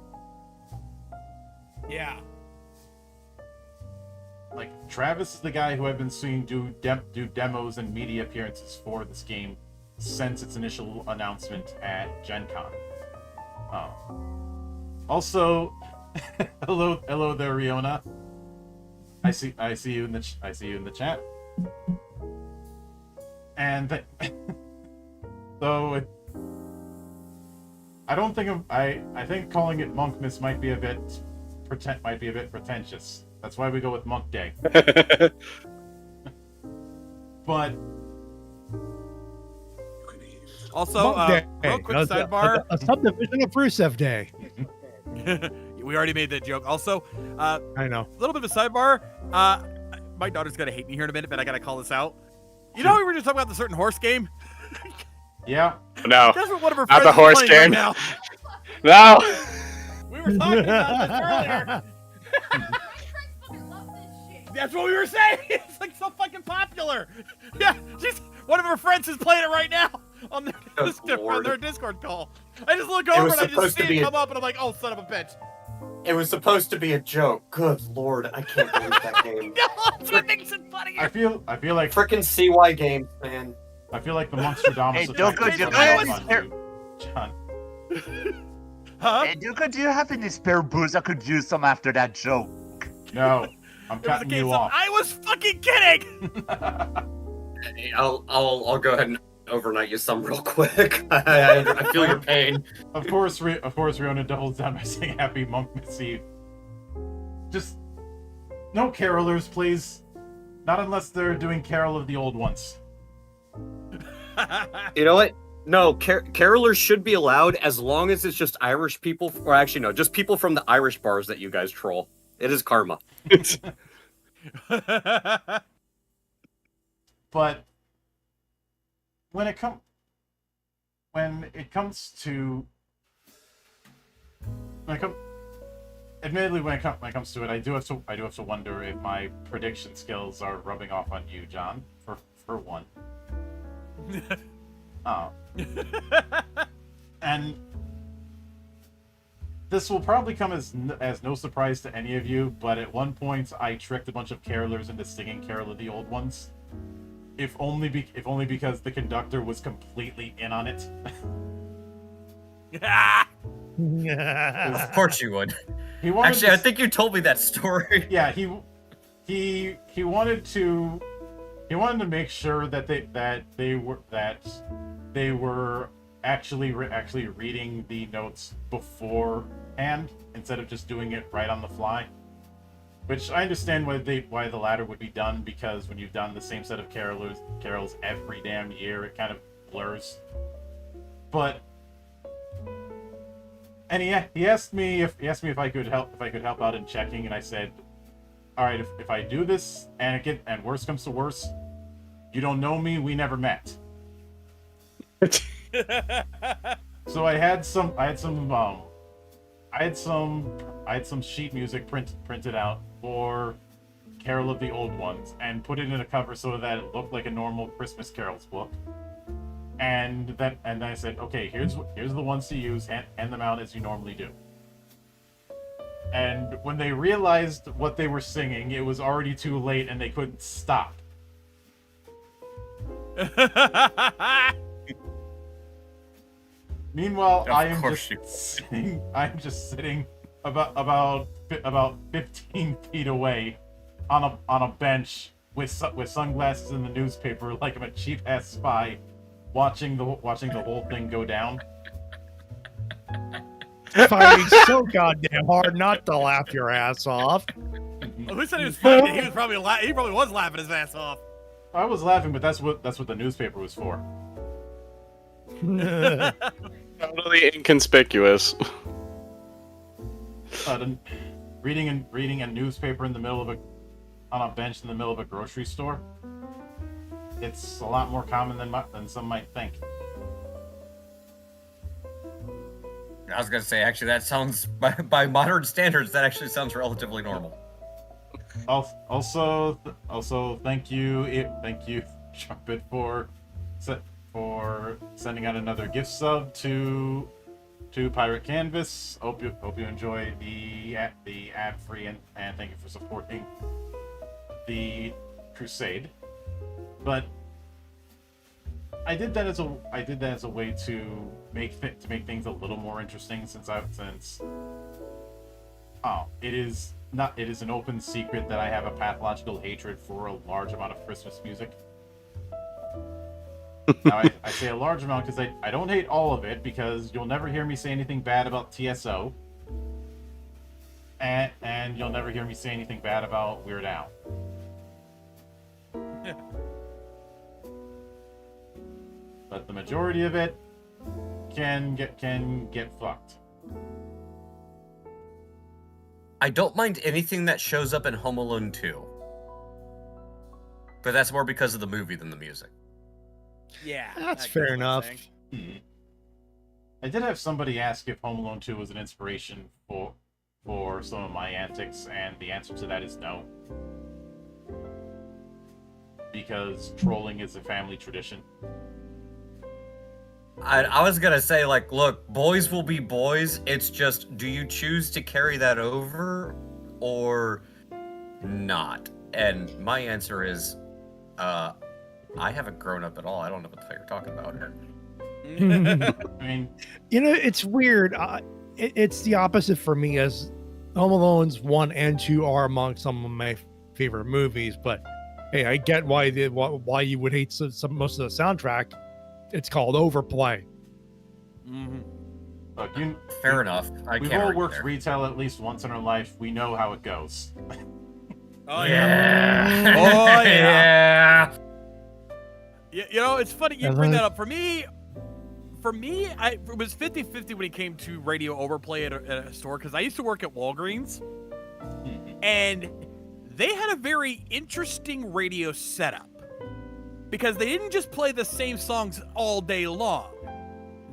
Yeah. Like, Travis is the guy who I've been seeing do demos and media appearances for this game since its initial announcement at Gen Con. Oh. Also, hello there, Riona. I see you in the chat. And so I don't think I think calling it Monkmas might be a bit pretentious. That's why we go with Monkday. But Also, Monkday. real quick A sidebar. a subdivision of Rusev Day. We already made that joke. Also, I know. a little bit of a sidebar. My daughter's gonna hate me here in a minute, but I gotta call this out. You know, we were just talking about the certain horse game. yeah, No, Guess what one of her not friends the is horse playing game. right now? No. We were talking about this earlier. That's what we were saying. It's like so fucking popular. Yeah, one of her friends is playing it right now on their Discord call. I just look over and I just see it come up, and I'm like, oh, son of a bitch. It was supposed to be a joke. Good lord, I can't believe that game. No, that's what makes it funnier. I feel like Frickin' CY games, man. I feel like the Monstradamus Hey, effect Duka, is you rubbing guys- off on you, John. Huh? Hey, Duka, do you have any spare booze? I could use some after that joke. No, I'm It was a cutting case you of, off. I was fucking kidding. Hey, I'll go ahead and overnight you some real quick. I feel your pain. Of course, Riona doubles down by saying Happy Monkmas Eve. Just no carolers, please. Not unless they're doing Carol of the Old Ones. You know what? No, carolers should be allowed as long as it's just Irish people, or actually no, just people from the Irish bars that you guys troll. It is karma. But when it comes to admittedly, when it comes to it, I do have to wonder if my prediction skills are rubbing off on you, John. For one. Oh. And this will probably come as no surprise to any of you, but at one point I tricked a bunch of carolers into singing Carol of the Old Ones. If only because the conductor was completely in on it. Of course you would. He wanted Actually, I think you told me that story. Yeah, he wanted to make sure that they were actually reading the notes beforehand instead of just doing it right on the fly. Which I understand why the latter would be done, because when you've done the same set of carols every damn year, it kind of blurs. But and he asked me if I could help out in checking, and I said, all right, if I do this and worse comes to worse, you don't know me, we never met. So I had some sheet music printed out for Carol of the Old Ones and put it in a cover so that it looked like a normal Christmas carols book. And I said, okay, here's the ones to use, hand them out as you normally do. And when they realized what they were singing, it was already too late and they couldn't stop. Meanwhile, I'm just sitting about 15 feet away on a bench with sunglasses in the newspaper, like I'm a cheap ass spy, watching the whole thing go down. Fighting so goddamn hard not to laugh your ass off. Well, who said he was funny? He probably was laughing his ass off. I was laughing, but that's what the newspaper was for. Totally inconspicuous. Reading a newspaper on a bench in the middle of a grocery store. It's a lot more common than some might think. I was gonna say, actually, that sounds by modern standards, that actually sounds relatively normal. Also, thank you, Trumpet, for sending out another gift sub to Pirate Canvas. Hope you enjoy the ad free and thank you for supporting the crusade. But I did that as a way to make things a little more interesting it is an open secret that I have a pathological hatred for a large amount of Christmas music. Now I say a large amount because I don't hate all of it, because you'll never hear me say anything bad about TSO. And you'll never hear me say anything bad about Weird Al. But the majority of it can get fucked. I don't mind anything that shows up in Home Alone 2. But that's more because of the movie than the music. Yeah. That's that fair goes without enough. saying. I did have somebody ask if Home Alone 2 was an inspiration for some of my antics, and the answer to that is no. Because trolling is a family tradition. I was gonna say, like, look, boys will be boys. It's just, do you choose to carry that over or not? And my answer is, I haven't grown up at all. I don't know what the fuck you're talking about. I mean, It's weird. It's the opposite for me, as Home Alone's 1 and 2 are among some of my favorite movies. But hey, I get why you would hate most of the soundtrack. It's called overplay. Mm-hmm. Look, Fair enough. We've all worked retail at least once in our life. We know how it goes. Oh Yeah. Oh, yeah. Yeah. You know, it's funny you bring that up. For me, it was 50-50 when it came to radio overplay at a store, because I used to work at Walgreens, and they had a very interesting radio setup, because they didn't just play the same songs all day long.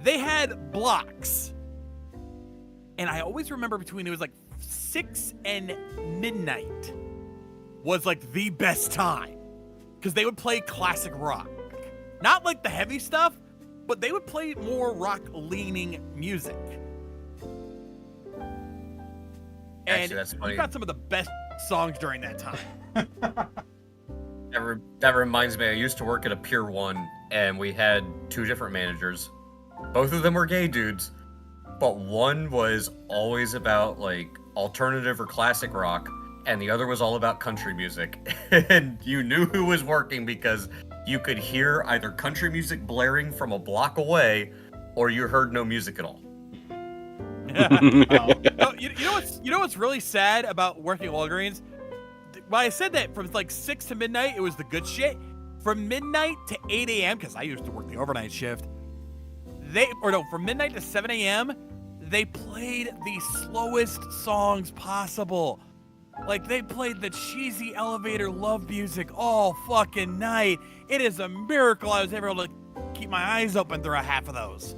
They had blocks, and I always remember it was like 6 and midnight was like the best time, because they would play classic rock. Not like the heavy stuff, but they would play more rock-leaning music. And Actually, that's funny. we got some of the best songs during that time. That reminds me, I used to work at a Pier 1, and we had 2 different managers. Both of them were gay dudes, but one was always about, like, alternative or classic rock, and the other was all about country music. And you knew who was working because you could hear either country music blaring from a block away, or you heard no music at all. You know what's really sad about working at Walgreens? When I said that from like 6 to midnight, it was the good shit. From midnight to 8 a.m., because I used to work the overnight shift, from midnight to 7 a.m., they played the slowest songs possible. Like, they played the cheesy elevator love music all fucking night. It is a miracle I was ever able to keep my eyes open through a half of those.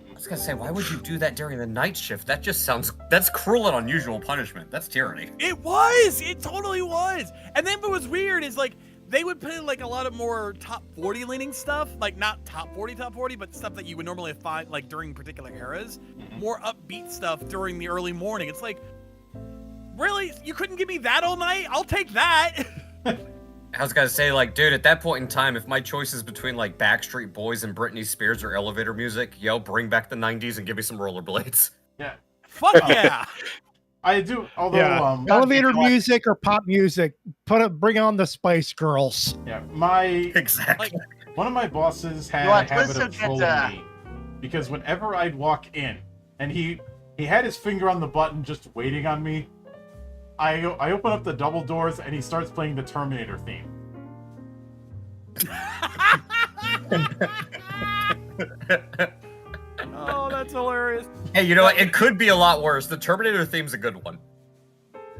I was gonna say, why would you do that during the night shift? That's cruel and unusual punishment. That's tyranny. It totally was. And then what was weird is, like, they would play, like, a lot of more top 40 leaning stuff. Like, not top 40, but stuff that you would normally find, like, during particular eras. More upbeat stuff during the early morning. It's like, really? You couldn't give me that all night? I'll take that. I was gonna say, like, dude, at that point in time, if my choice is between, like, Backstreet Boys and Britney Spears or elevator music, bring back the 90s and give me some rollerblades. Yeah. Fuck yeah. I do, although elevator music or pop music, bring on the Spice Girls. Yeah, exactly. One of my bosses had a habit of trolling me, because whenever I'd walk in and he had his finger on the button just waiting on me, I open up the double doors and he starts playing the Terminator theme. Oh, that's hilarious. Hey, you know what? It could be a lot worse. The Terminator theme's a good one.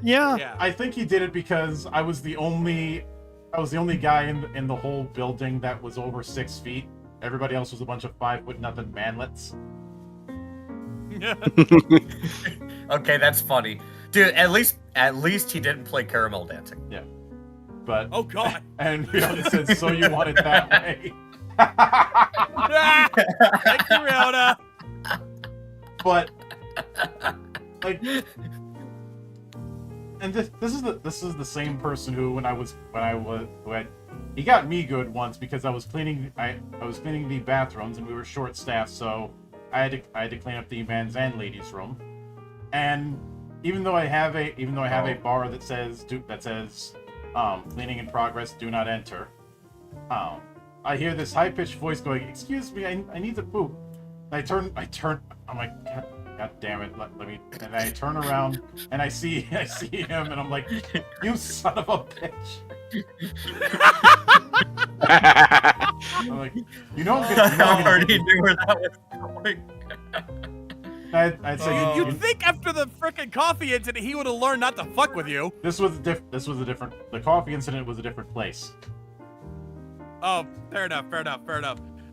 Yeah. I think he did it because I was the only guy in the whole building that was over 6 feet. Everybody else was a bunch of 5'0" manlets. Okay, that's funny. Dude, at least he didn't play Caramel Dancing. Yeah. But oh god. And we all said, so you want it that way. Like Rihanna. But like and this is the same person who he got me good once because I was cleaning the bathrooms and we were short staffed, so I had to clean up the men's and ladies' room. And even though I have a bar that says cleaning in progress, do not enter, I hear this high pitched voice going, "Excuse me, I need to poop." And I turn. I'm like, God damn it! Let me. And I turn around and I see him, and I'm like, "You son of a bitch!" I'm like, I already knew where that was going. I'd say You'd think after the frickin' coffee incident, he would have learned not to fuck with you. This was a different. The coffee incident was a different place. Oh, fair enough.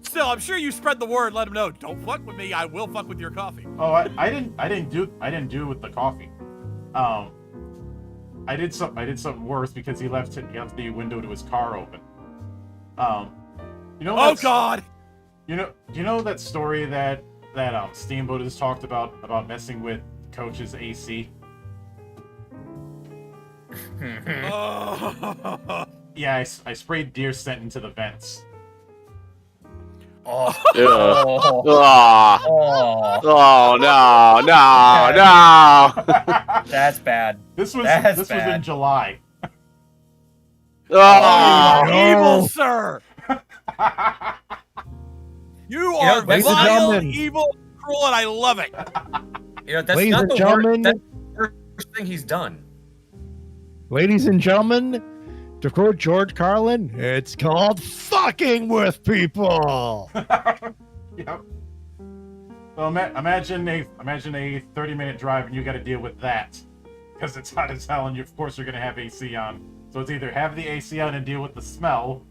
Still, I'm sure you spread the word. Let him know. Don't fuck with me. I will fuck with your coffee. Oh, I didn't do it with the coffee. I did something worse because he left the window to his car open. Oh God! You know that story that Steamboat has talked about messing with Coach's AC. Oh. Yeah, I sprayed deer scent into the vents. Oh. Oh no! That's bad. This was in July. Oh, Evil, sir! You are vile, evil, cruel, and I love it. That's Ladies not and the gentlemen, that's the worst thing he's done. Ladies and gentlemen, to quote George Carlin, it's called fucking with people. Yep. So imagine a 30-minute drive and you got to deal with that because it's hot as hell, and of course you're gonna have AC on. So it's either have the AC on and deal with the smell,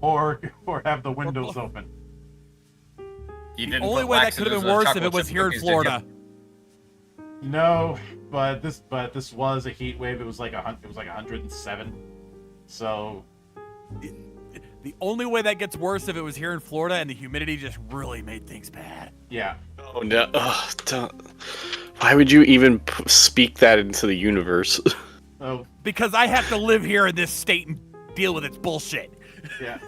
or have the windows open. The only way that could have been worse if it was here in Florida. No, but this was a heat wave. It was like 107. So the only way that gets worse if it was here in Florida and the humidity just really made things bad. Yeah. Oh no! Why would you even speak that into the universe? Oh. Because I have to live here in this state and deal with its bullshit. Yeah.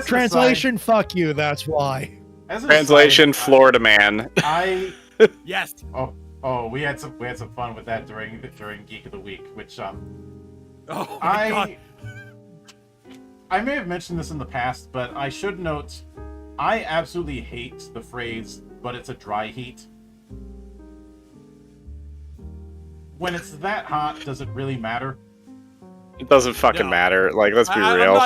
Translation, fuck you, that's why. Translation, Florida man. Yes. Oh, we had some fun with that during Geek of the Week, which oh my God. I may have mentioned this in the past, but I should note, I absolutely hate the phrase, "but it's a dry heat." When it's that hot, does it really matter? It doesn't fucking matter. Like, let's be real.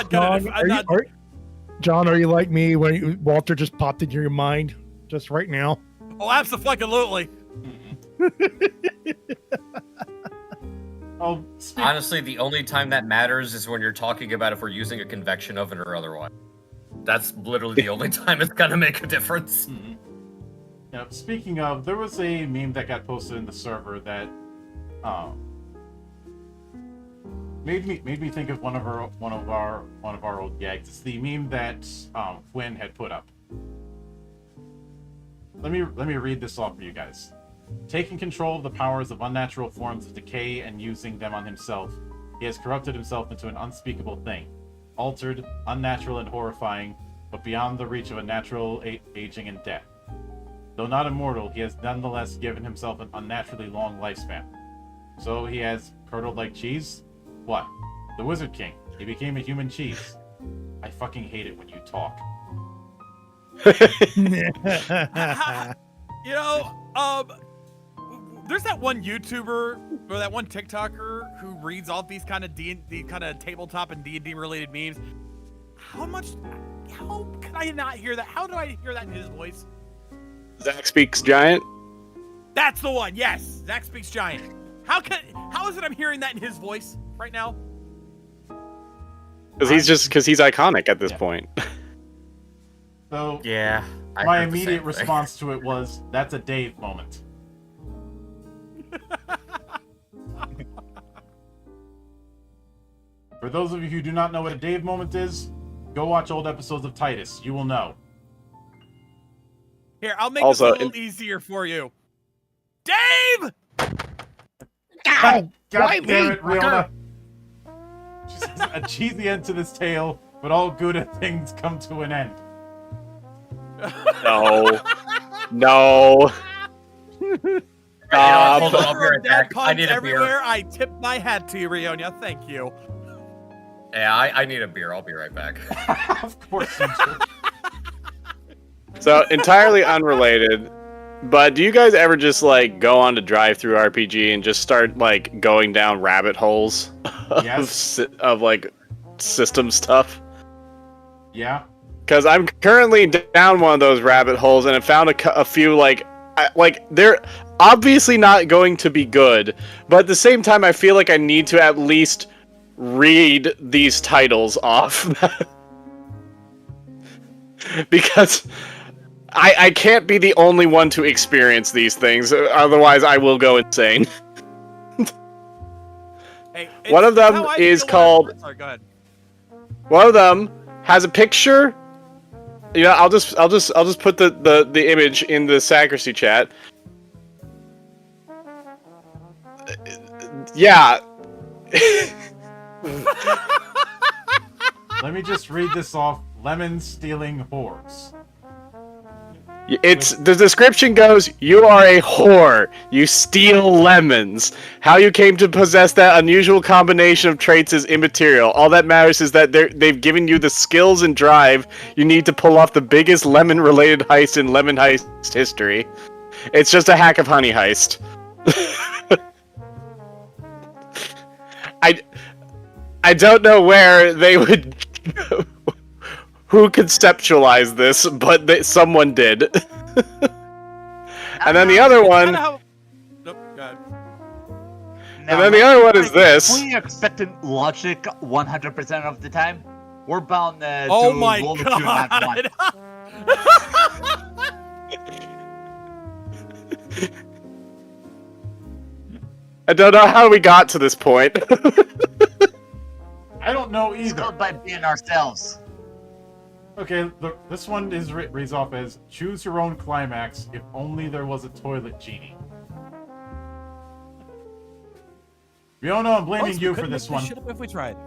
John, are you like me when Walter just popped into your mind just right now? Oh, absolutely. Oh, honestly, the only time that matters is when you're talking about if we're using a convection oven or otherwise. That's literally the only time it's gonna make a difference. Mm-hmm. Yeah, speaking of, there was a meme that got posted in the server that made me think of one of our old gags. It's the meme that Quinn had put up. Let me read this off for you guys. Taking control of the powers of unnatural forms of decay and using them on himself, he has corrupted himself into an unspeakable thing, altered, unnatural, and horrifying, but beyond the reach of a natural aging and death. Though not immortal, he has nonetheless given himself an unnaturally long lifespan. So he has curdled like cheese? What? The Wizard King. He became a human cheese. I fucking hate it when you talk. There's that one YouTuber or that one TikToker who reads all these kind of tabletop and D&D related memes. How can I not hear that? How do I hear that in his voice? Zach Speaks Giant? That's the one, yes! Zach Speaks Giant. How is it I'm hearing that in his voice right now? Because he's iconic at this point. So yeah, my immediate response to it was, "That's a Dave moment." For those of you who do not know what a Dave moment is, go watch old episodes of Titus. You will know. Here, I'll make this a little easier for you. Dave! Ow! God Why damn me? it, Riona. She says, a cheesy end to this tale, but all good things come to an end. No. No. Hold on, I'll be Mother right of dad back. I puns need a everywhere. beer. I tip my hat to you, Rionia. Thank you. Yeah, I need a beer. I'll be right back. Of course you do. So entirely unrelated, but do you guys ever just like go on to drive-through RPG and just start like going down rabbit holes Yes. of like system stuff? Yeah. Because I'm currently down one of those rabbit holes and I found a few like they're obviously not going to be good, but at the same time I feel like I need to at least read these titles off because I can't be the only one to experience these things, otherwise I will go insane. Hey, One of them how I is feel called- Sorry, go ahead. One of them has a picture. You know, I'll just put the image in the Sacristy chat. Yeah. Let me just read this off. Lemon stealing whores. It's the description goes, "You are a whore. You steal lemons. How you came to possess that unusual combination of traits is immaterial. All that matters is that they've given you the skills and drive you need to pull off the biggest lemon-related heist in lemon heist history. It's just a hack of honey heist." I don't know where they would who conceptualized this, but someone did. And then the other one, Nope, go ahead. and then the other one is this. We expected logic 100% of the time. We're bound Oh to my roll with you on that one. god! I don't know how we got to this point. I don't know It's either. called by being ourselves. Okay, this one is reads off as choose your own climax if only there was a toilet genie. Riona, I'm blaming Folks, you we for couldn't this make one. shit up if we tried.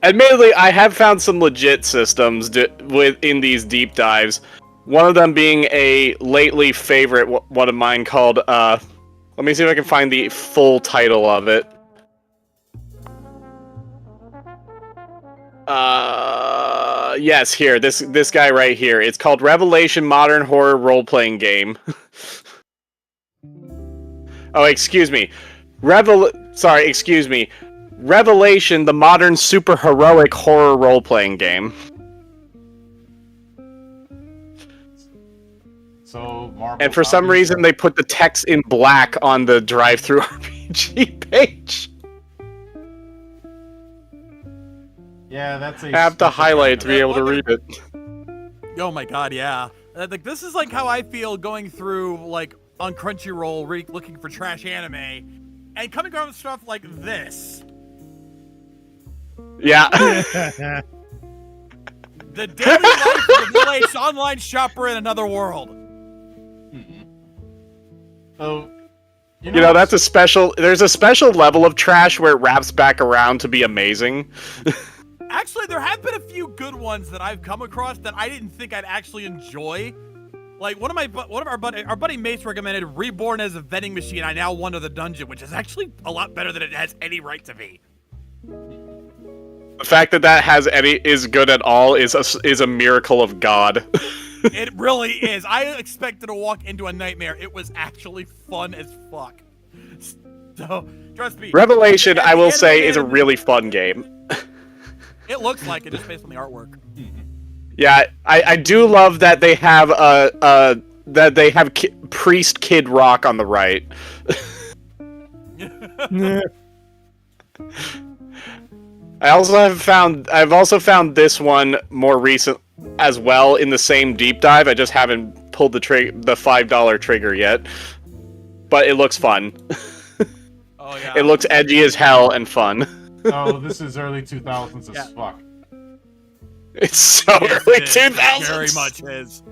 Admittedly, I have found some legit systems within these deep dives. One of them being a lately favorite one of mine called, let me see if I can find the full title of it. Yes, here, this guy right here. It's called Revelation Modern Horror Role-Playing Game. Oh, excuse me. Excuse me. Revelation, the modern super-heroic horror role-playing game. So, Marvel. And for some reason, they put the text in black on the drive-through RPG page. Yeah, that's a. I have to highlight it to be able to read it. Oh my god, yeah. Like this is like how I feel going through like on Crunchyroll looking for trash anime and coming across stuff like this. Yeah. The daily life of a middle-aged online shopper in another world. So, You know, that's a special... There's a special level of trash where it wraps back around to be amazing. Actually, there have been a few good ones that I've come across that I didn't think I'd actually enjoy. Like one of our buddy Mace recommended Reborn as a vending machine. I now wonder the dungeon, which is actually a lot better than it has any right to be. The fact that is good at all is a miracle of God. It really is. I expected to walk into a nightmare. It was actually fun as fuck. So, trust me. Revelation, I will say, is a animated- really fun game. It looks like it just based on the artwork. Yeah, I do love that they have Priest Kid Rock on the right. I've also found this one more recent as well in the same deep dive. I just haven't pulled the $5 trigger yet, but it looks fun. Oh yeah. It looks edgy as hell and fun. Oh, this is early 2000s as Yeah. fuck. It's so Yes, early it is. 2000s. Very much is.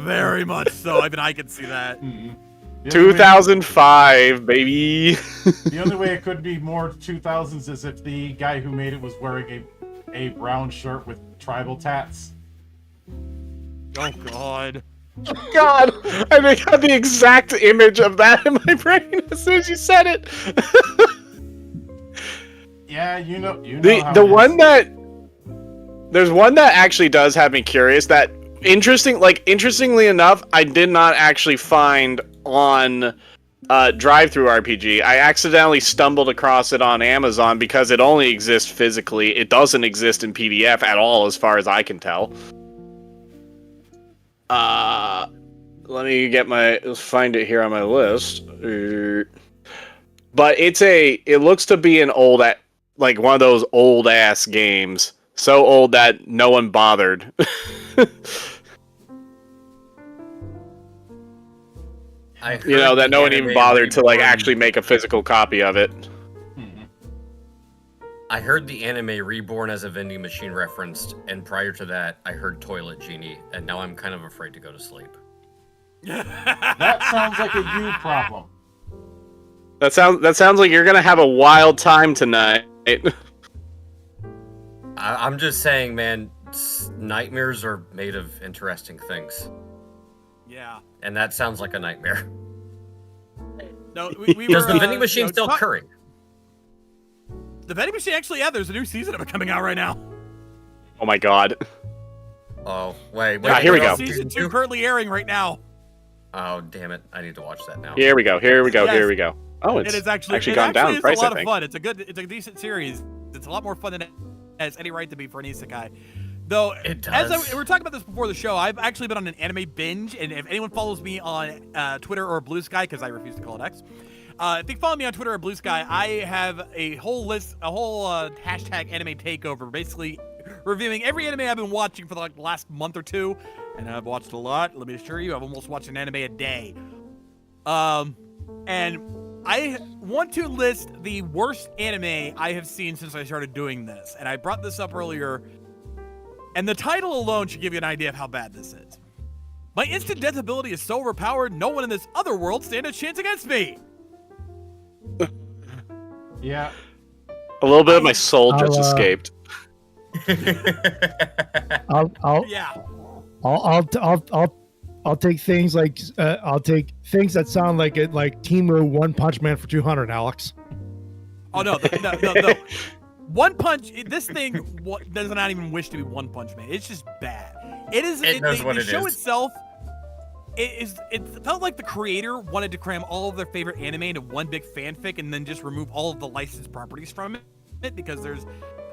Very much so. Even I can see that. Mhm. The only way- 2005, baby. The only way it could be more 2000s is if the guy who made it was wearing a brown shirt with tribal tats. Oh God. God, I had the exact image of that in my brain as soon as you said it. Yeah, you know how The it one is. that there's one that actually does have me curious. That interestingly enough, I did not actually find on Drive-Thru RPG. I accidentally stumbled across it on Amazon because it only exists physically. It doesn't exist in PDF at all, as far as I can tell. Let me find it here on my list. But it looks to be an like one of those old ass games. So old that no one bothered. That no one even bothered to like actually make a physical copy of it. I heard the anime Reborn as a vending machine referenced, and prior to that, I heard Toilet Genie, and now I'm kind of afraid to go to sleep. That sounds like a you problem. That sounds like you're gonna have a wild time tonight. I'm just saying, man, nightmares are made of interesting things. Yeah. And that sounds like a nightmare. No, we Does were, the vending machine still talk- current? The vending machine, actually, yeah, there's a new season of it coming out right now. Oh my god. Oh, wait. Here we go. Season 2 currently airing right now. Oh, damn it. I need to watch that now. Here we go. Yes. Oh, It is actually gone down in price, a lot I think. of fun. It's a decent series. It's a lot more fun than it has any right to be for an isekai. Though, It does. we were talking about this before the show, I've actually been on an anime binge, and if anyone follows me on Twitter or Blue Sky, because I refuse to call it X, if you follow me on Twitter or Blue Sky, I have a whole hashtag anime takeover, basically reviewing every anime I've been watching for the last month or two, and I've watched a lot. Let me assure you, I've almost watched an anime a day. And I want to list the worst anime I have seen since I started doing this, and I brought this up earlier. And the title alone should give you an idea of how bad this is. My instant death ability is so overpowered, no one in this other world stand a chance against me. Yeah. A little bit of my soul just escaped. Yeah. I'll take things like I'll take things that sound like it, like Timu One Punch Man for 200, Alex. Oh no. One Punch. This thing does not even wish to be One Punch Man. It's just bad. It is. It knows what the it show is. itself. It felt like the creator wanted to cram all of their favorite anime into one big fanfic and then just remove all of the licensed properties from it because there's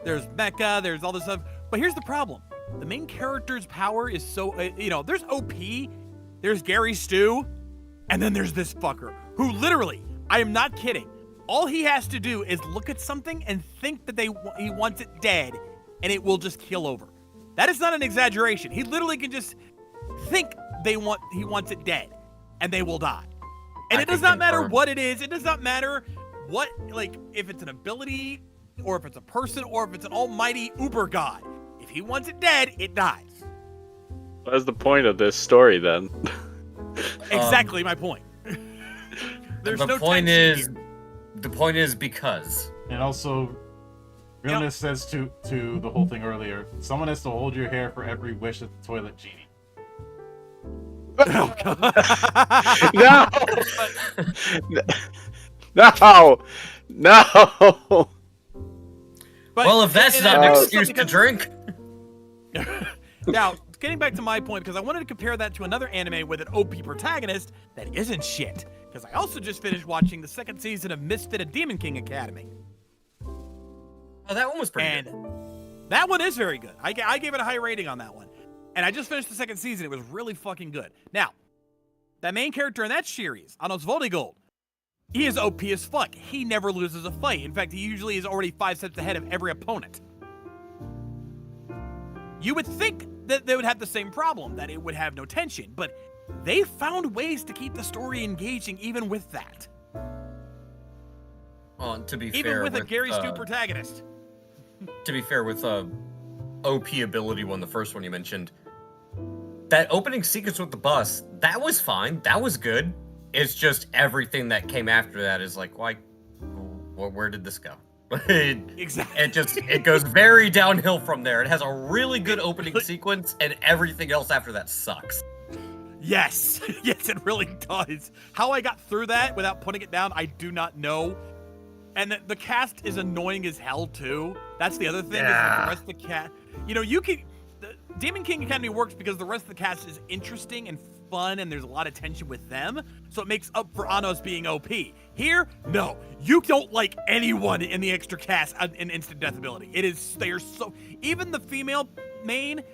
mecha, there's all this stuff. But here's the problem: the main character's power is so there's OP, there's Gary Stu, and then there's this fucker who literally, I am not kidding. All he has to do is look at something and think that he wants it dead, and it will just kill over. That is not an exaggeration. He literally can just think he wants it dead, and they will die. And it does not matter what it is. It does not matter what, if it's an ability, or if it's a person, or if it's an almighty uber god. If he wants it dead, it dies. What's the point of this story then? Exactly my point. There's no tension here. The point is because. And also, Realness says to the whole thing earlier, someone has to hold your hair for every wish of the toilet genie. Oh, God. No. But, Well, if that's not an excuse to drink. Now, getting back to my point, because I wanted to compare that to another anime with an OP protagonist that isn't shit. Because I also just finished watching the second season of Misfit and Demon King Academy. Oh, that one was pretty good. That one is very good. I gave it a high rating on that one. And I just finished the second season. It was really fucking good. Now, that main character in that series, Anos Voldigold, he is OP as fuck. He never loses a fight. In fact, he usually is already 5 steps ahead of every opponent. You would think that they would have the same problem, that it would have no tension, but they found ways to keep the story engaging even with that. Well, to be Even fair, with a Gary Stu protagonist. To be fair, with OP ability one, the first one you mentioned, that opening sequence with the bus, that was fine. That was good. It's just everything that came after that is like, why? Where did this go? Exactly. It goes very downhill from there. It has a really good opening sequence, and everything else after that sucks. Yes, yes, it really does. How I got through that without putting it down, I do not know. And the cast is annoying as hell too. That's the other thing. Is that the rest of the cast, you can. The Demon King Academy works because the rest of the cast is interesting and fun, and there's a lot of tension with them, so it makes up for Anos being OP. Here, no, you don't like anyone in the extra cast in instant death ability. They are so, even the female main,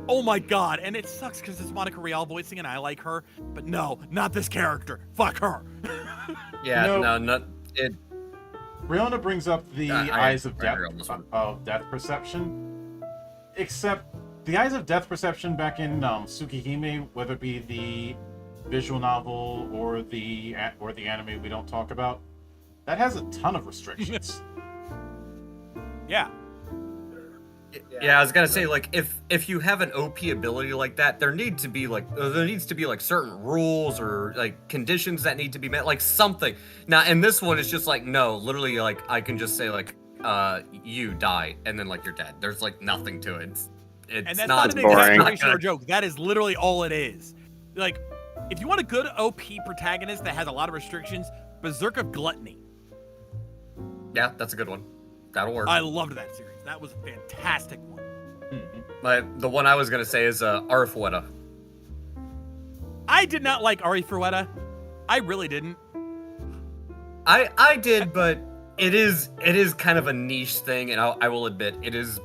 oh my god, and it sucks because it's Monica Rial voicing and I like her, but no, not this character. Fuck her. Yeah, not it. Rihanna brings up the eyes of death of death perception, except the eyes of death perception back in Tsukihime, whether it be the visual novel or the anime we don't talk about, that has a ton of restrictions. Yeah. Yeah, I was gonna say, like, if you have an OP ability like that, there needs to be like certain rules or like conditions that need to be met, like something. Now, in this one, it's just like, no, literally, like I can just say like, you die, and then like you're dead. There's like nothing to it. It's and that's not an boring. exaggeration or joke. That is literally all it is. Like, if you want a good OP protagonist that has a lot of restrictions, Berserk of Gluttony. Yeah, that's a good one. That'll work. I loved that series. That was a fantastic one. The one I was gonna say is Arfueta. I did not like Ari Frueta. I really didn't. I did, but it is kind of a niche thing, and I will admit it is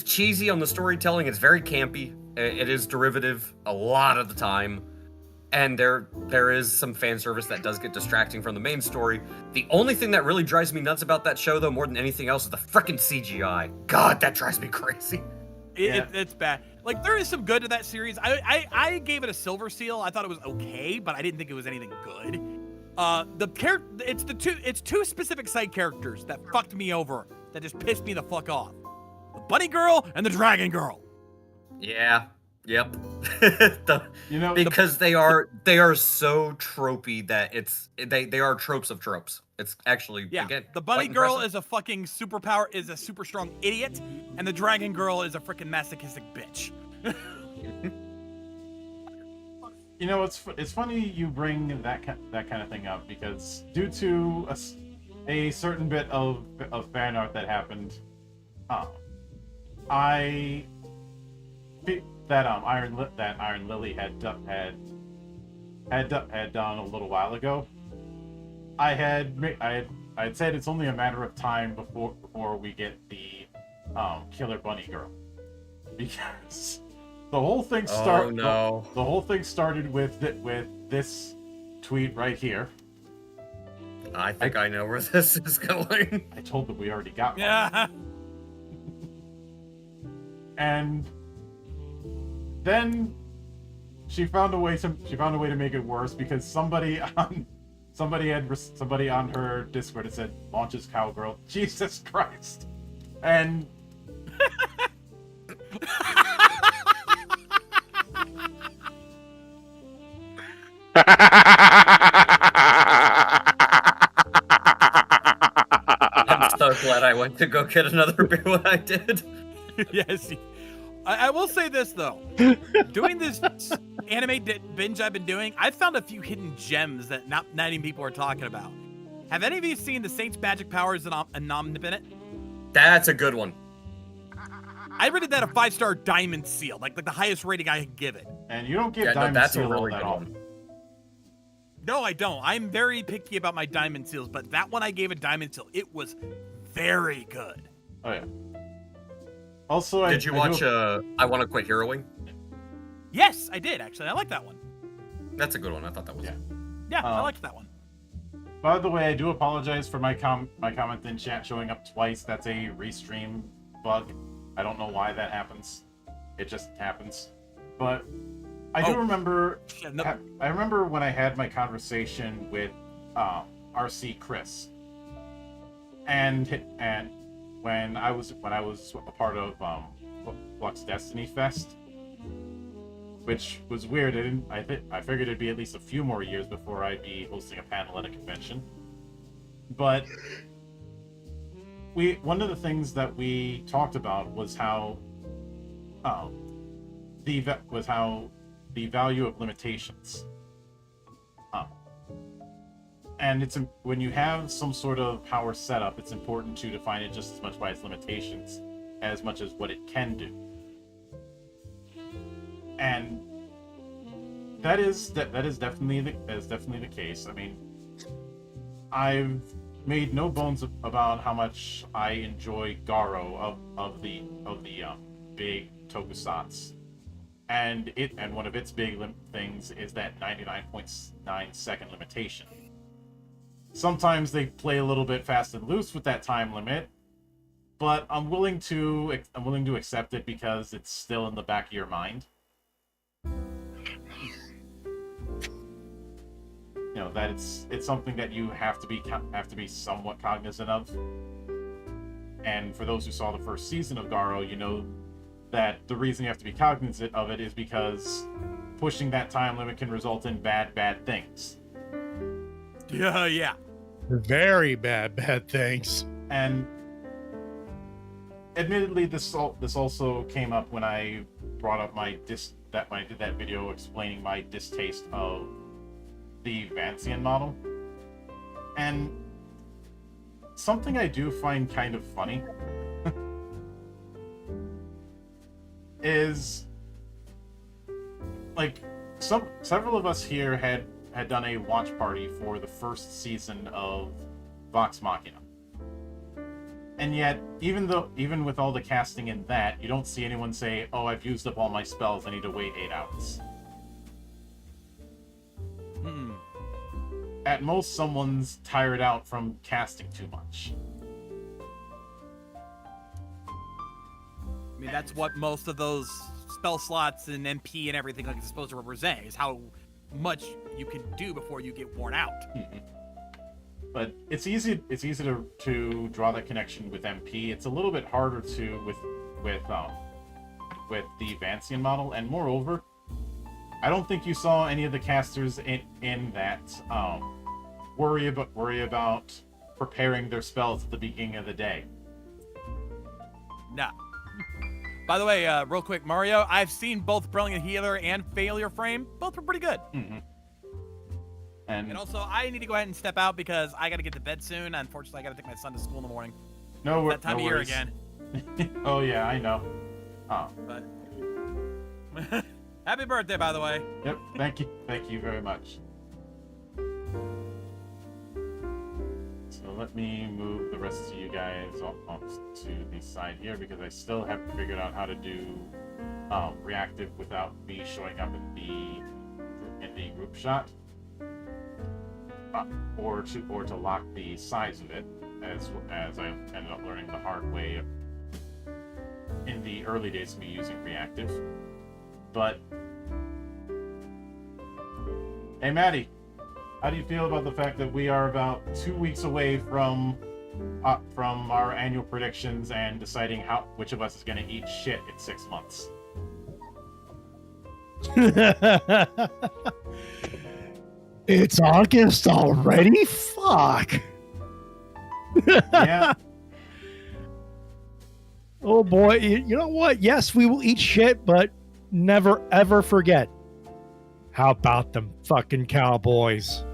cheesy on the storytelling. It's very campy. It is derivative a lot of the time, and there is some fan service that does get distracting from the main story. The only thing that really drives me nuts about that show, though, more than anything else, is the frickin' CGI. God, that drives me crazy. It's bad. Like, there is some good to that series. I gave it a silver seal. I thought it was okay, but I didn't think it was anything good. It's two specific side characters that fucked me over, that just pissed me the fuck off. The bunny girl and the dragon girl. Yeah. Yep. Because they are so tropey that they are tropes of tropes. It's actually, again, the bunny quite girl impressive. is a fucking superpower, is a super strong idiot, and the dragon girl is a freaking masochistic bitch. It's funny you bring that kind of thing up, because due to a certain bit of fan art that happened, that Iron Lily had done a little while ago. I had said it's only a matter of time before we get the Killer Bunny Girl, because the whole thing the whole thing started with this tweet right here. I think I know where this is going. I told them we already got one. Yeah. And then she found a way to make it worse, because somebody on her Discord had said launches cowgirl. Jesus Christ. And I'm so glad I went to go get another beer when I did. Yes. I will say this, though. Doing this anime binge I've been doing, I've found a few hidden gems that not many people are talking about. Have any of you seen the Saint's Magic Powers and Omnipotent? That's a good one. I rated that a 5-star diamond seal, like the highest rating I could give it. And you don't get diamond that's seal a really all that good often. one. No, I don't. I'm very picky about my diamond seals, but that one I gave a diamond seal. It was very good. Oh yeah. Also, did you watch I Want to Quit Heroing? Yes, I did, actually. I like that one. That's a good one. I thought that was. Yeah, I liked that one. By the way, I do apologize for my comment in chat showing up twice. That's a restream bug. I don't know why that happens. It just happens. But I do remember. I remember when I had my conversation with RC Chris, and when I was a part of Flux Destiny Fest, which was weird. I figured it'd be at least a few more years before I'd be hosting a panel at a convention. But one of the things that we talked about was how the value of limitations. And it's when you have some sort of power setup, it's important to define it just as much by its limitations as much as what it can do. And that is definitely the case. I mean, I've made no bones about how much I enjoy Garo of the big tokusatsu, and one of its big things is that 99.9 second limitation. Sometimes they play a little bit fast and loose with that time limit, but I'm willing to accept it because it's still in the back of your mind. You know that it's something that you have to be somewhat cognizant of. And for those who saw the first season of Garo, you know that the reason you have to be cognizant of it is because pushing that time limit can result in bad things. Yeah. Very bad things. And admittedly, this also came up when I brought up when I did that video explaining my distaste of the Vancian model. And something I do find kind of funny is like several of us here had done a watch party for the first season of Vox Machina. And yet, even with all the casting in that, you don't see anyone say, "Oh, I've used up all my spells, I need to wait 8 hours." At most, someone's tired out from casting too much. I mean, that's what most of those spell slots and MP and everything like is supposed to represent, is how much you can do before you get worn out. But it's easy to draw that connection with MP. It's a little bit harder to with the Vancian model, and moreover, I don't think you saw any of the casters in that worry about preparing their spells at the beginning of the day. Nah. By the way, real quick, Mario, I've seen both Brilliant Healer and Failure Frame. Both were pretty good. Mm-hmm. And also, I need to go ahead and step out because I got to get to bed soon. Unfortunately, I got to take my son to school in the morning. That time of year again. Oh yeah, I know. Oh. But happy birthday, by the way. Yep. Thank you very much. So let me move the rest of you guys off to the side here because I still haven't figured out how to do reactive without me showing up in the group shot. Or to lock the size of it, as I ended up learning the hard way in the early days of me using reactive. But hey, Maddie, how do you feel about the fact that we are about 2 weeks away from our annual predictions and deciding which of us is going to eat shit in 6 months? It's August already? Fuck. Yeah. Oh boy, you know what? Yes, we will eat shit, but never ever forget. How about them fucking Cowboys?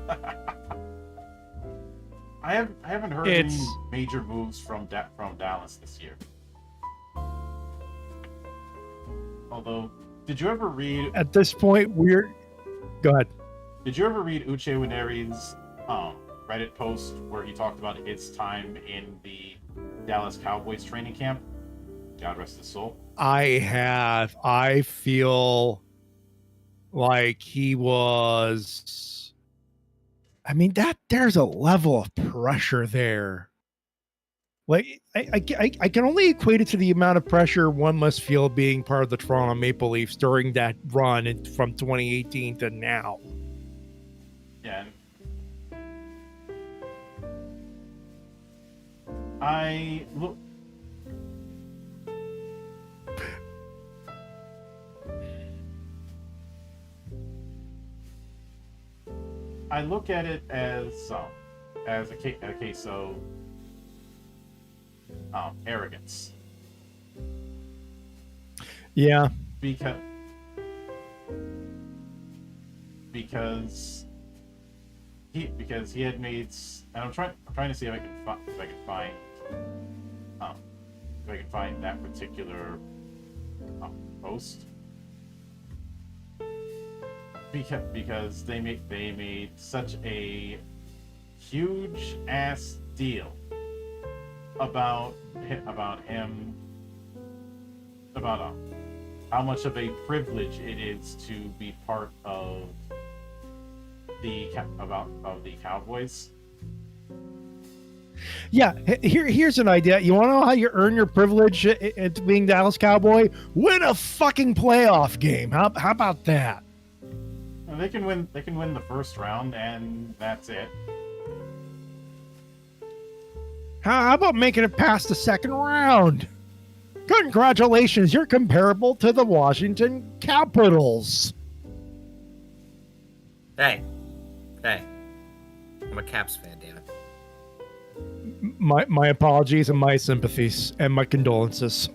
I haven't heard any major moves from Dallas this year. Although, did you ever read? At this point, Go ahead. Did you ever read Uche Wineri's Reddit post where he talked about his time in the Dallas Cowboys training camp? God rest his soul. I have. I feel like he was. I mean, there's a level of pressure there. Like I can only equate it to the amount of pressure one must feel being part of the Toronto Maple Leafs during that run from 2018 to now. Yeah. I look at it as a case of arrogance. Yeah. Because he had made, and I'm trying to see if I can find that particular post. Because they made such a huge ass deal about him, about how much of a privilege it is to be part of the Cowboys. Yeah, here's an idea. You want to know how you earn your privilege at being Dallas Cowboy? Win a fucking playoff game. How about that? They can win the first round, and that's it. How about making it past the second round? Congratulations, you're comparable to the Washington Capitals. Hey, I'm a Caps fan, damn it. My apologies and my sympathies and my condolences.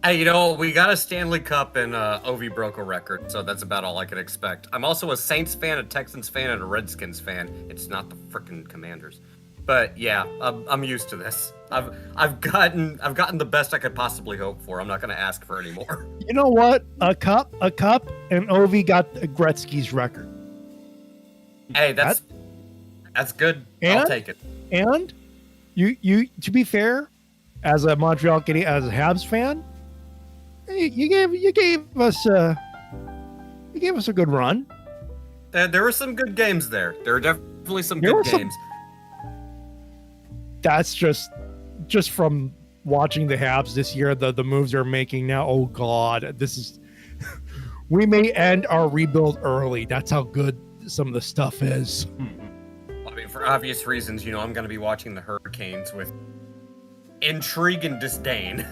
Hey, you know, we got a Stanley Cup and Ovi broke a record, so that's about all I could expect. I'm also a Saints fan, a Texans fan, and a Redskins fan. It's not the frickin' Commanders. But yeah, I'm used to this. I've gotten the best I could possibly hope for. I'm not gonna ask for any more. You know what? A cup, and Ovi got Gretzky's record. Hey, that's good. I'll take it. And you to be fair, as a Montreal Canadiens, as a Habs fan, you gave us a good run. There were some good games there. There were definitely some good games. That's just from watching the Habs this year, the moves they're making now. Oh God, this is we may end our rebuild early. That's how good some of the stuff is. I mean, for obvious reasons, you know, I'm going to be watching the Hurricanes with intrigue and disdain.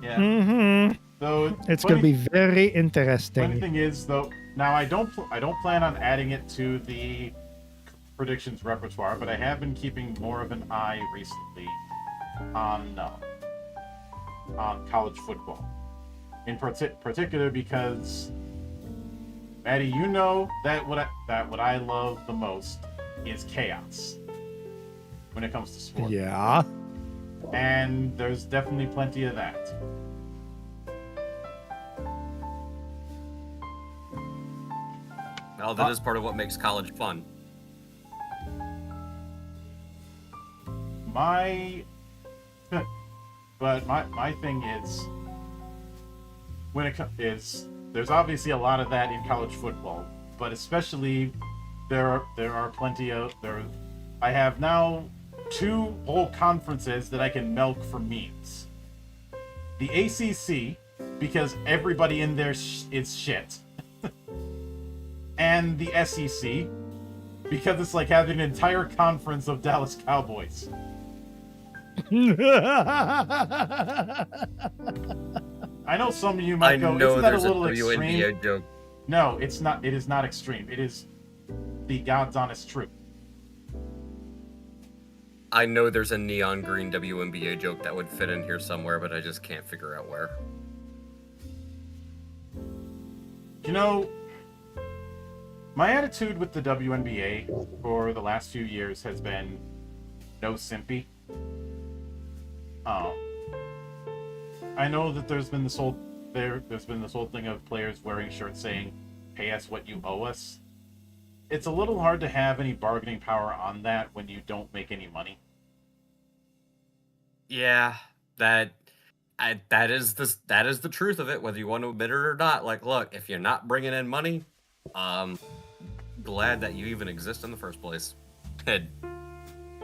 Yeah. Mm-hmm. So it's going to be very interesting. Funny thing is, though, now I don't plan on adding it to the predictions repertoire, but I have been keeping more of an eye recently on college football, in particular because, Maddie, you know that what I love the most is chaos when it comes to sports. Yeah. And there's definitely plenty of that. Well, that is part of what makes college fun. My thing is, there's obviously a lot of that in college football, but especially there are plenty of I have now 2 whole conferences that I can milk for memes. The ACC, because everybody in there is shit, and the SEC, because it's like having an entire conference of Dallas Cowboys. I know some of you might go, isn't that a little extreme? WNBA joke. No, it's not. It is not extreme. It is the God's honest truth. I know there's a neon green WNBA joke that would fit in here somewhere, but I just can't figure out where. You know, my attitude with the WNBA for the last few years has been no simpy. I know that there's been this whole thing of players wearing shirts saying, "Pay us what you owe us." It's a little hard to have any bargaining power on that when you don't make any money. Yeah, that is the truth of it, whether you want to admit it or not. Like, look, if you're not bringing in money, glad that you even exist in the first place.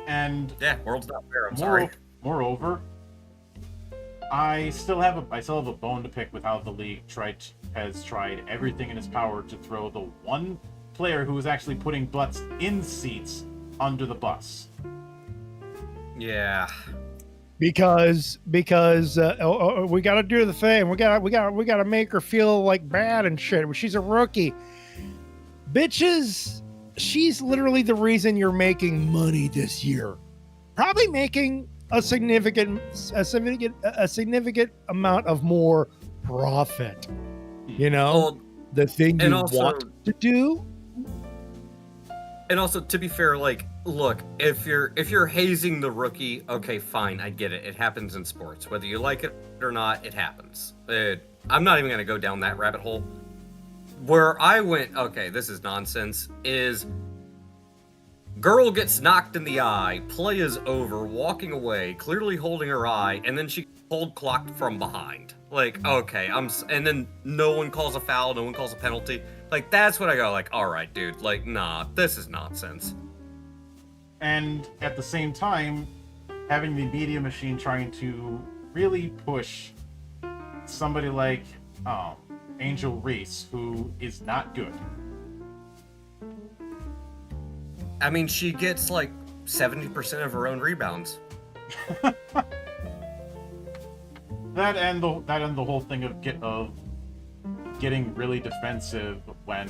And yeah, world's not fair. I'm sorry. Moreover, I still have a bone to pick with how the league has tried everything in its power to throw the one player who was actually putting butts in seats under the bus. Yeah. Because we got to do the thing. We got to make her feel like bad and shit. She's a rookie. bitches, she's literally the reason you're making money this year. Probably making a significant amount of more profit. You know, Well, the thing and you also- want to do. And also, to be fair, like, look, if you're hazing the rookie, okay, fine, I get it. It happens in sports, whether you like it or not. It happens. I'm not even gonna go down that rabbit hole. Where I went, okay, this is nonsense. Is girl gets knocked in the eye, play is over, walking away, clearly holding her eye, and then she cold clocked from behind. Like, okay, and then no one calls a foul, no one calls a penalty. Like, that's when I go, like, all right, dude, like, nah, this is nonsense. And at the same time, having the media machine trying to really push somebody like Angel Reese, who is not good. I mean, she gets like 70% of her own rebounds. That and the whole thing of getting really defensive when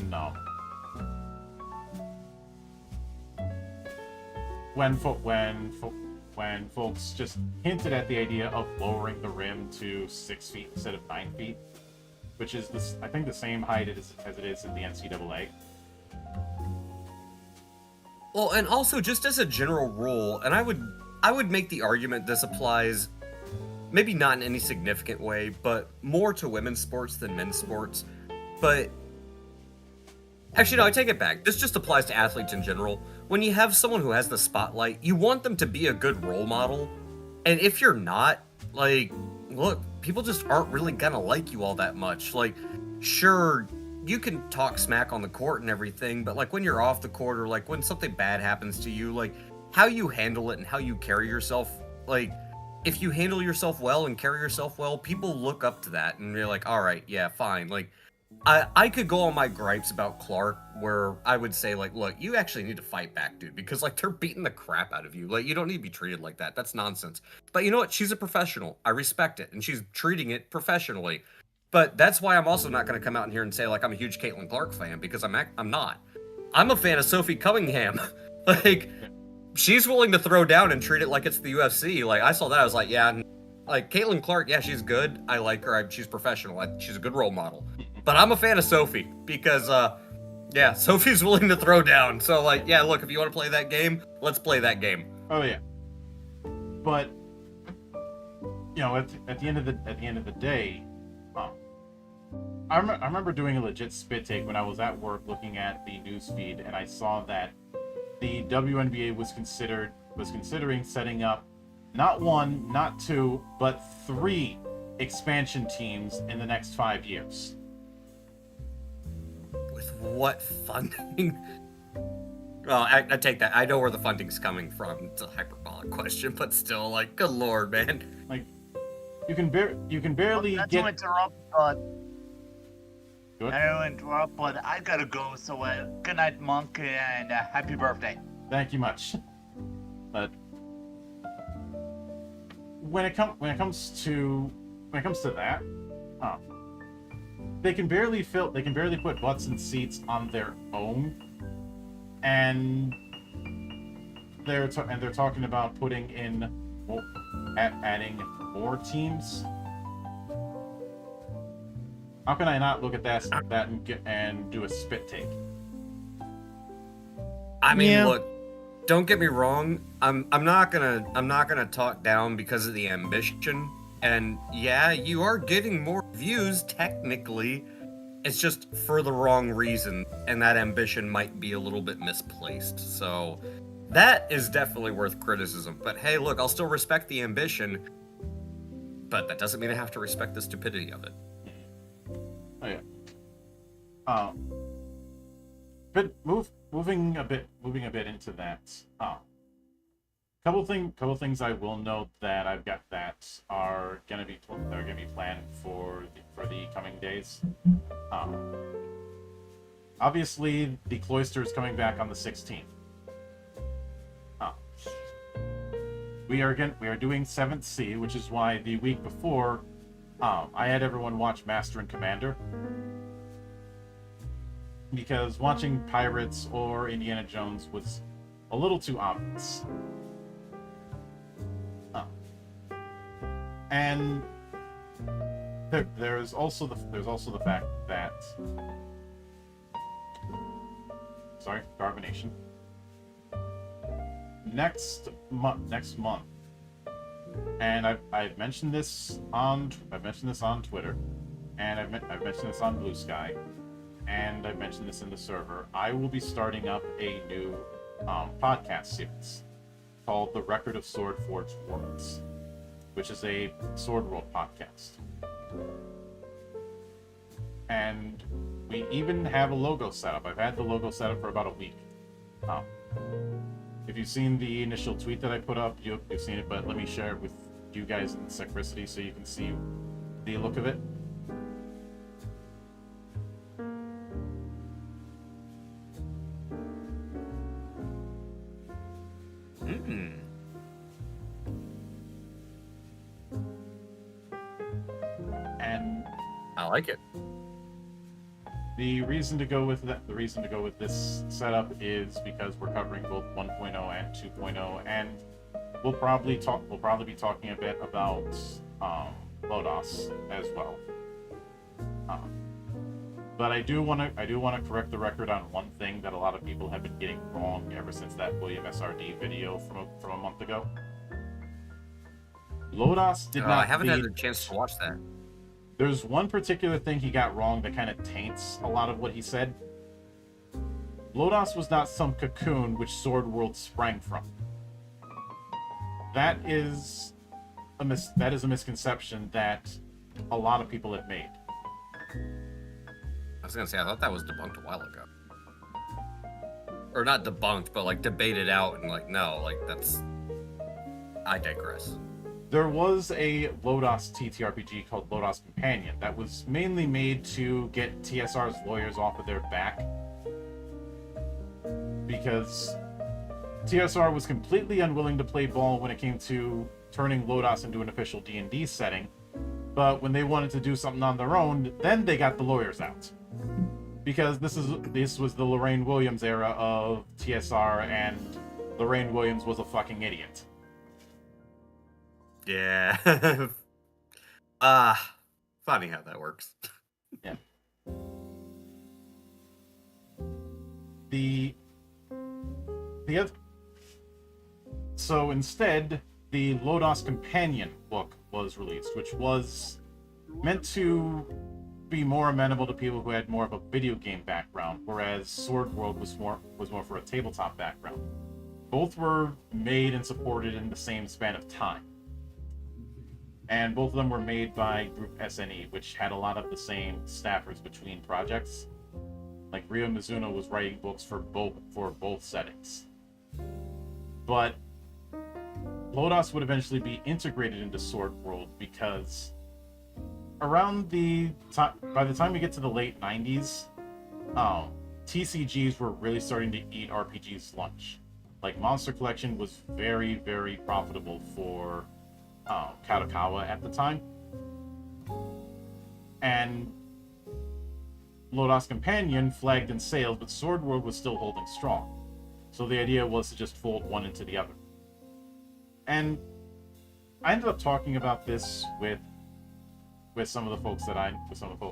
folks just hinted at the idea of lowering the rim to 6 feet instead of 9 feet, which is I think the same height as it is in the NCAA. Well, and also just as a general rule, and I would make the argument this applies, maybe not in any significant way, but more to women's sports than men's sports. But actually, no, I take it back. This just applies to athletes in general. When you have someone who has the spotlight, you want them to be a good role model. And if you're not, like, look, people just aren't really gonna like you all that much. Like, sure, you can talk smack on the court and everything, but like when you're off the court or like when something bad happens to you, like how you handle it and how you carry yourself, like if you handle yourself well and carry yourself well, people look up to that and you're like, all right, yeah, fine. Like I could go on my gripes about Clark where I would say like, look, you actually need to fight back, dude, because like they're beating the crap out of you. Like you don't need to be treated like that. That's nonsense. But you know what? She's a professional. I respect it. And she's treating it professionally. But that's why I'm also not going to come out in here and say like I'm a huge Caitlin Clark fan, because I'm not. I'm a fan of Sophie Cunningham. Like she's willing to throw down and treat it like it's the UFC. Like I saw that, I was like, yeah, like Caitlin Clark, yeah, she's good. I like her. She's professional. She's a good role model. But I'm a fan of Sophie because, yeah, Sophie's willing to throw down. So like, yeah, look, if you want to play that game, let's play that game. Oh yeah. But you know, at the end of the day. I remember doing a legit spit take when I was at work looking at the news feed, and I saw that the WNBA was considering setting up not 1, not 2, but 3 expansion teams in the next 5 years. With what funding? Well, I take that. I know where the funding's coming from. It's a hyperbolic question, but still, like, good lord, man. Like, you can barely Not get. to interrupt, but Good. I don't interrupt, but I gotta go. So good night, Monk, and happy birthday. Thank you much. But when it comes to that, they can barely put butts in seats on their own, and they're talking about putting in adding more teams. How can I not look at that and do a spit take? I mean, Yeah. look, don't get me wrong. I'm not gonna talk down because of the ambition. And yeah, you are getting more views technically. It's just for the wrong reason, and that ambition might be a little bit misplaced. So that is definitely worth criticism. But hey, look, I'll still respect the ambition, but that doesn't mean I have to respect the stupidity of it. Oh yeah. But moving a bit into that. Couple things I will note that I've got that are gonna be planned for the coming days. Obviously, the Cloister is coming back on the 16th. We are doing 7th C, which is why the week before, I had everyone watch Master and Commander. because watching Pirates or Indiana Jones was a little too obvious. And there's also the fact that carbonation. Next month, and I've mentioned this on Twitter, and I've mentioned this on Blue Sky, and I've mentioned this in the server. I will be starting up a new podcast series called The Record of Sword Forged Worlds, which is a Sword World podcast. And we even have a logo set up. I've had the logo set up for about a week. If you've seen the initial tweet that I put up, you've seen it, but let me share it with you guys in Secricity so you can see the look of it. And I like it. The reason to go with this setup is because we're covering both 1.0 and 2.0, and we'll probably be talking a bit about Lodos as well. But I do want to correct the record on one thing that a lot of people have been getting wrong ever since that William SRD video from a month ago. Lodos did not. I haven't had a chance to watch that. There's one particular thing he got wrong that kind of taints a lot of what he said. Lodos was not some cocoon which Sword World sprang from. That is a misconception that a lot of people have made. I was gonna say, I thought that was debunked a while ago. Or not debunked, but like debated out and like, no, like that's... I digress. There was a Lodos TTRPG called Lodos Companion that was mainly made to get TSR's lawyers off of their back, because TSR was completely unwilling to play ball when it came to turning Lodos into an official D&D setting, but when they wanted to do something on their own, then they got the lawyers out. Because this was the Lorraine Williams era of TSR, and Lorraine Williams was a fucking idiot. Yeah. Funny how that works. Yeah. The other... So instead, the Lodos Companion book was released, which was meant to be more amenable to people who had more of a video game background, whereas Sword World was more for a tabletop background. Both were made and supported in the same span of time. And both of them were made by Group SNE, which had a lot of the same staffers between projects. Like Ryo Mizuno was writing books for both settings. But Lodos would eventually be integrated into Sword World because around by the time we get to the late 90s, TCGs were really starting to eat RPGs lunch. Like Monster Collection was very, very profitable for Kadokawa at the time, and Lodos Companion flagged in sales, but Sword World was still holding strong. So the idea was to just fold one into the other. And I ended up talking about this with some of the folks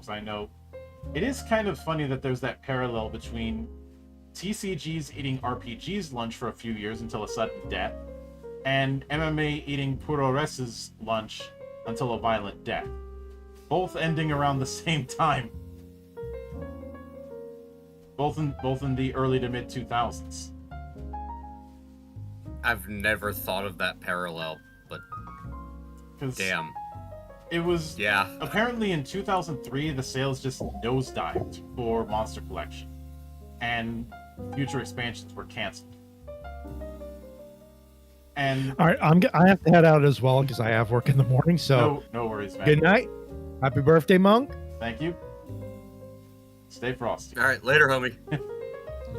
I know. It is kind of funny that there's that parallel between TCGs eating RPGs lunch for a few years until a sudden death, and MMA eating Puroresu's lunch until a violent death. Both ending around the same time. Both in the early to mid 2000s. I've never thought of that parallel, but damn. It was... Yeah. Apparently in 2003, the sales just nosedived for Monster Collection, and future expansions were canceled. And all right, I have to head out as well because I have work in the morning. So no worries, man. Good night. Happy birthday, Monk. Thank you. Stay frosty. All right, later, homie.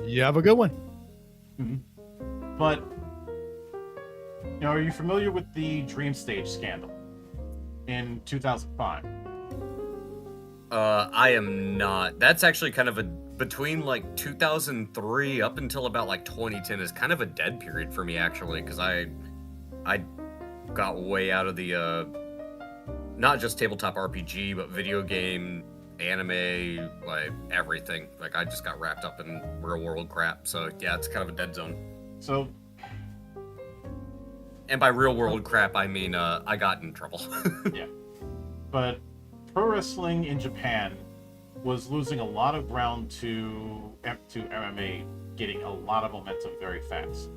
You have a good one. Mm-hmm. But are you familiar with the Dream Stage scandal in 2005? I am not. That's actually kind of a between like 2003 up until about like 2010 is kind of a dead period for me actually, because I got way out of the not just tabletop RPG, but video game, anime, like everything. Like I just got wrapped up in real world crap. So yeah, it's kind of a dead zone. So, and by real world crap, I mean I got in trouble. yeah. But pro wrestling in Japan was losing a lot of ground to MMA getting a lot of momentum very fast,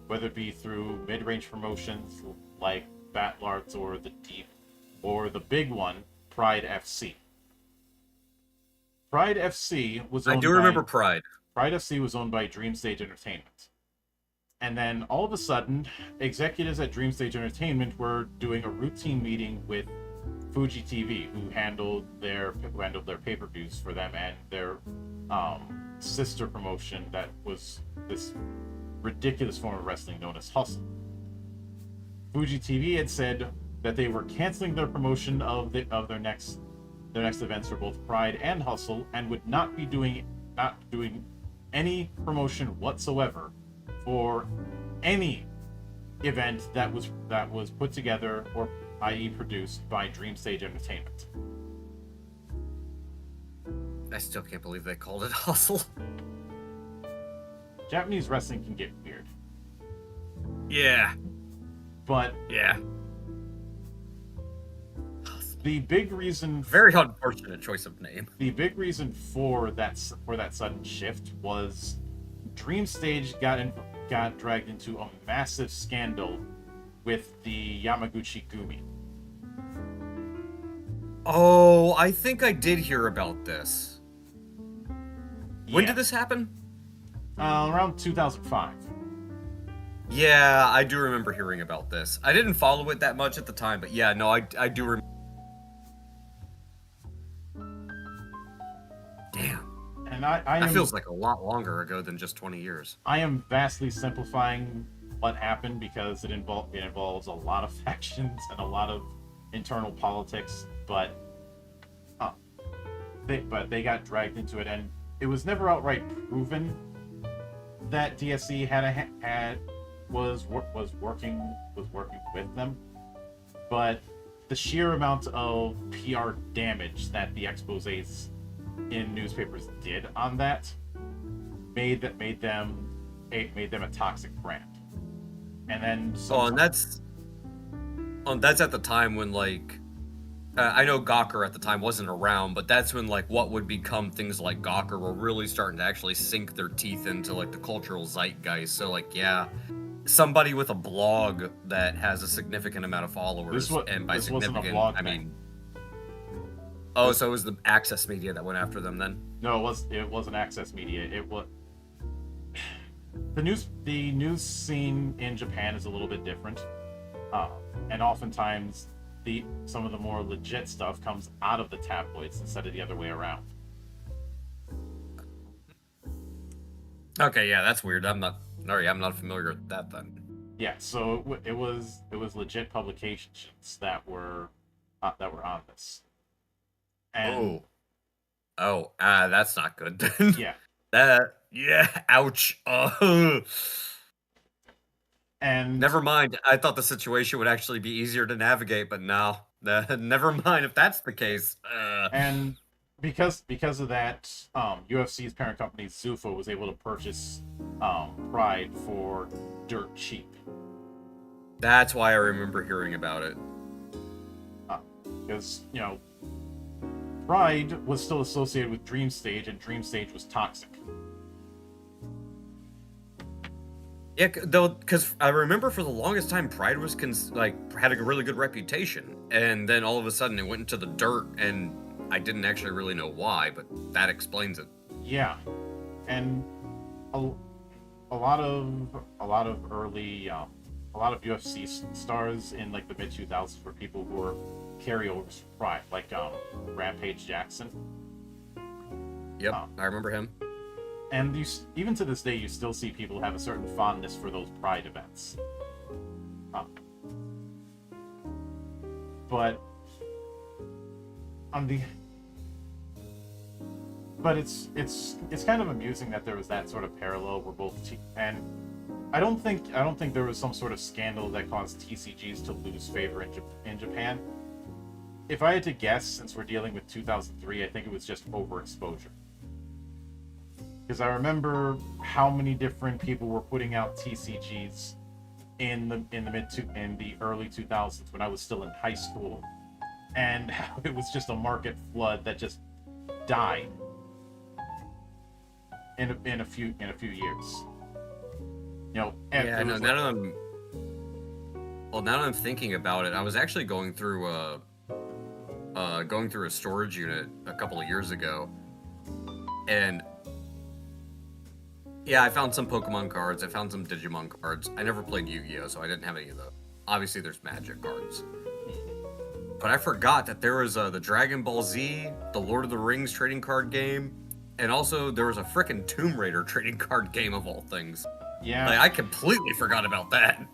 whether it be through mid-range promotions like Battle Arts or The Deep, or the big one, Pride FC. Pride FC was owned I do remember Pride. Pride FC was owned by Dreamstage Entertainment. And then all of a sudden, executives at Dreamstage Entertainment were doing a routine meeting with Fuji TV, who handled their pay-per-views for them and their sister promotion that was this ridiculous form of wrestling known as Hustle. Fuji TV had said that they were canceling their promotion of their next events for both Pride and Hustle, and would not doing any promotion whatsoever for any event that was put together or i.e. produced by Dreamstage Entertainment. I still can't believe they called it Hustle. Japanese wrestling can get weird. Yeah. But yeah. The big reason very unfortunate choice of name. The big reason for that sudden shift was Dreamstage got dragged into a massive scandal with the Yamaguchi Gumi. Oh, I think I did hear about this. When Yeah. did this happen? Around 2005. Yeah, I do remember hearing about this. I didn't follow it that much at the time, but yeah, no, I do remember. Damn. And that feels like a lot longer ago than just 20 years. I am vastly simplifying what happened because it involves a lot of factions and a lot of internal politics, but they got dragged into it, and it was never outright proven that DSE was working with them, but the sheer amount of PR damage that the exposés in newspapers did on that made them a toxic brand. And then that's at the time when like I know Gawker at the time wasn't around, but that's when like what would become things like Gawker were really starting to actually sink their teeth into like the cultural zeitgeist. So like yeah, somebody with a blog that has a significant amount of followers, and by significant I mean oh, so it was the Access Media that went after them then? No, it wasn't Access Media. It was the news scene in Japan is a little bit different, and oftentimes some of the more legit stuff comes out of the tabloids instead of the other way around. Okay, yeah, that's weird. I'm not familiar with that then. Yeah, so it was legit publications that were on this. And that's not good then. Yeah. Ouch. And never mind. I thought the situation would actually be easier to navigate, but no. Never mind if that's the case. And because of that, UFC's parent company Zuffa was able to purchase Pride for dirt cheap. That's why I remember hearing about it. Because Pride was still associated with Dreamstage, and Dreamstage was toxic. Yeah, though, because I remember for the longest time, Pride was had a really good reputation, and then all of a sudden it went into the dirt, and I didn't actually really know why, but that explains it. Yeah, and a lot of early a lot of UFC stars in like the mid 2000s were people who were carryovers from Pride, like Rampage Jackson. Yep, I remember him. And even to this day, you still see people have a certain fondness for those Pride events. But on but it's kind of amusing that there was that sort of parallel where and I don't think there was some sort of scandal that caused TCGs to lose favor in Japan. If I had to guess, since we're dealing with 2003, I think it was just overexposure. Because I remember how many different people were putting out TCGs in the early 2000s when I was still in high school, and how it was just a market flood that just died in a few years. You know, Yeah, no, now that I'm thinking about it, I was actually going through a storage unit a couple of years ago, and yeah, I found some Pokemon cards, I found some Digimon cards. I never played Yu-Gi-Oh, so I didn't have any of those. Obviously, there's Magic cards. But I forgot that there was the Dragon Ball Z, the Lord of the Rings trading card game, and also there was a frickin' Tomb Raider trading card game of all things. Yeah. Like, I completely forgot about that.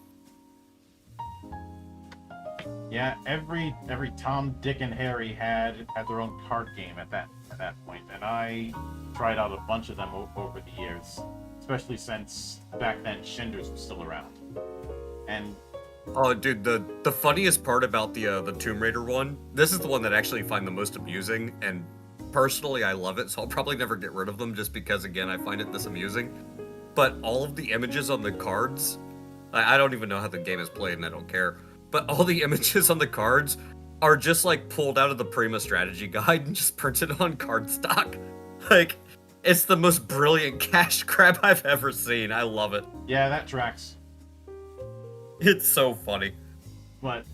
Yeah, every Tom, Dick, and Harry had their own card game at that point, and I tried out a bunch of them over the years, especially since back then Shinders was still around. And oh, dude, the funniest part about the Tomb Raider one, this is the one that I actually find the most amusing, and personally I love it, so I'll probably never get rid of them just because, again, I find it this amusing. But all of the images on the cards, I don't even know how the game is played and I don't care, but all the images on the cards are just like pulled out of the Prima strategy guide and just printed on cardstock. Like, it's the most brilliant cash grab I've ever seen. I love it. yeah, that tracks. It's so funny. But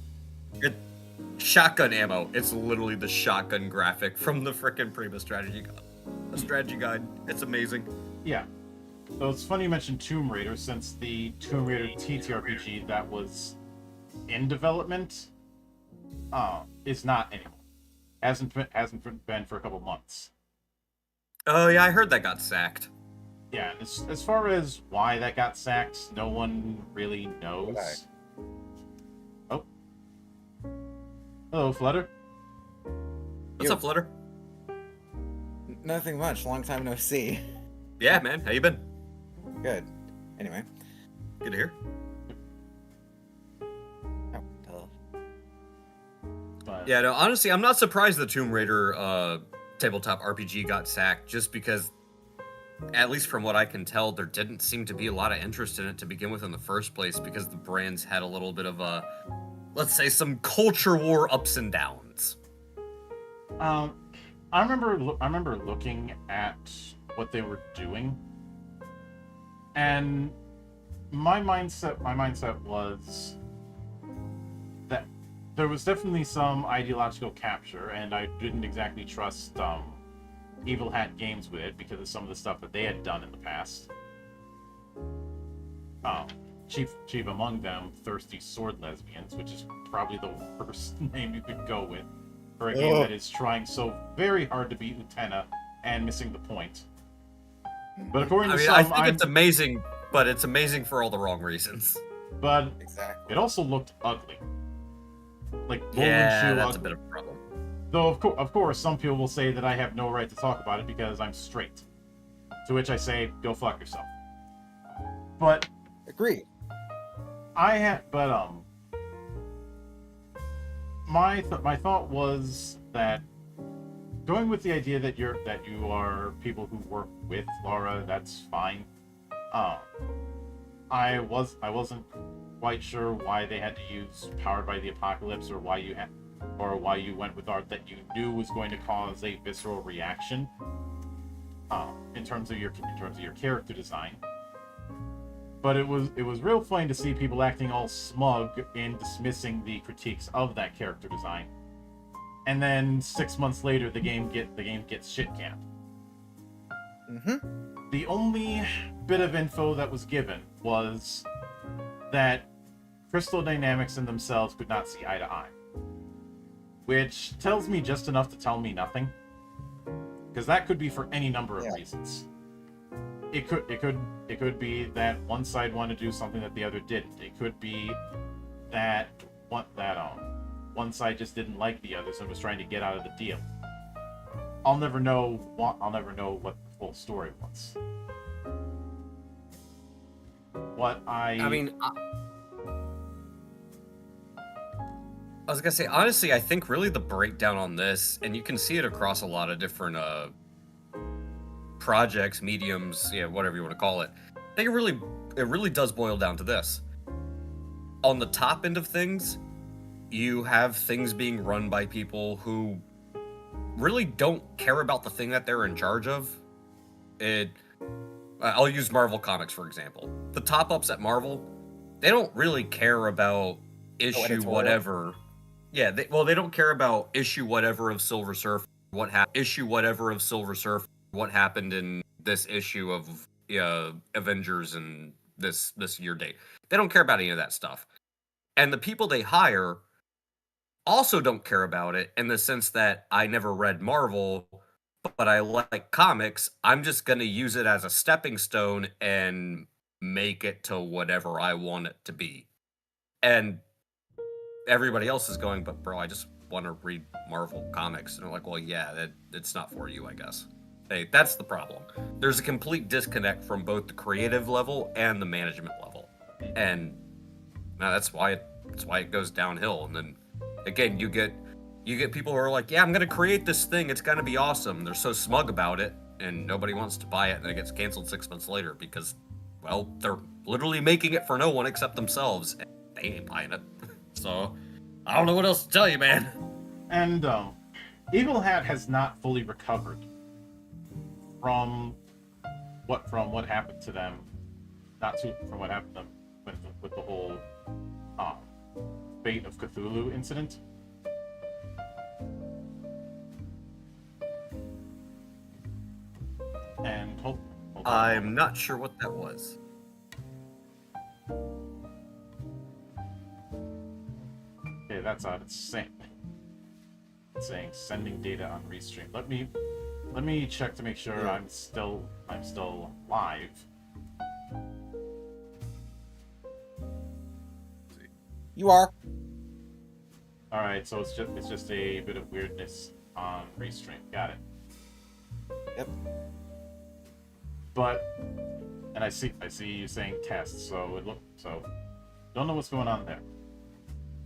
Shotgun ammo. It's literally the shotgun graphic from the frickin' Prima strategy guide. It's amazing. yeah. So it's funny you mentioned Tomb Raider, since the Tomb Raider TTRPG that was in development is not anymore. Hasn't been for a couple months. Oh yeah, I heard that got sacked. Yeah, as far as why that got sacked, no one really knows. Okay. Oh. Hello, Flutter. What's up, Flutter? Nothing much. Long time no see. Yeah, man. How you been? Good. Anyway. Good to hear. Oh, duh. But, Yeah, no, honestly, I'm not surprised the Tomb Raider tabletop RPG got sacked, just because, at least from what I can tell, there didn't seem to be a lot of interest in it to begin with in the first place, because the brands had a little bit of let's say, some culture war ups and downs. I remember looking at what they were doing, and my mindset was that there was definitely some ideological capture, and I didn't exactly trust Evil Hat Games with it because of some of the stuff that they had done in the past. Chief among them, Thirsty Sword Lesbians, which is probably the worst name you could go with for a game that is trying so very hard to beat Utena and missing the point. But according to some, I think it's amazing, but it's amazing for all the wrong reasons. But Exactly. it also looked ugly. Like Yeah, that's ugly. a bit of a problem. Though of course, some people will say that I have no right to talk about it because I'm straight. To which I say, go fuck yourself. But Agreed. my thought was that going with the idea that you are people who work with Laura, that's fine. I wasn't quite sure why they had to use Powered by the Apocalypse, or why you went with art that you knew was going to cause a visceral reaction in terms of your character design. But it was real funny to see people acting all smug in dismissing the critiques of that character design, and then 6 months later the game gets shit canned. Mm-hmm. The only bit of info that was given was that Crystal Dynamics and themselves could not see eye to eye, which tells me just enough to tell me nothing, because that could be for any number of reasons. It could be that one side wanted to do something that the other didn't. It could be that one side just didn't like the others and was trying to get out of the deal. I'll never know what the full story was. I mean, I was gonna say, honestly, I think really the breakdown on this, and you can see it across a lot of different projects, mediums, whatever you want to call it. I think it really does boil down to this. On the top end of things, you have things being run by people who really don't care about the thing that they're in charge of. I'll use Marvel Comics, for example. The top-ups at Marvel, they don't really care about issue whatever. Yeah, they don't care about issue whatever of Silver Surfer, what happened in this issue of Avengers and this year date. They don't care about any of that stuff. And the people they hire also don't care about it, in the sense that I never read Marvel, but I like comics. I'm just going to use it as a stepping stone and make it to whatever I want it to be. And everybody else is going, but bro, I just want to read Marvel comics. And I'm like, well, yeah, it's not for you, I guess. Hey, that's the problem. There's a complete disconnect from both the creative level and the management level. And now that's why it goes downhill. And then again, you get people who are like, yeah, I'm gonna create this thing, it's gonna be awesome. They're so smug about it, and nobody wants to buy it, and then it gets canceled 6 months later because, well, they're literally making it for no one except themselves, and they ain't buying it. So I don't know what else to tell you, man. And Eagle Hat has not fully recovered from what happened to them. From what happened to them with the whole Fate of Cthulhu incident. And hold on. I'm not sure what that was. Okay, that's odd. It's saying sending data on restream. Let me check to make sure I'm still live. You are. All right, so it's just a bit of weirdness on restream. Got it. Yep. But, and I see you saying test, so don't know what's going on there.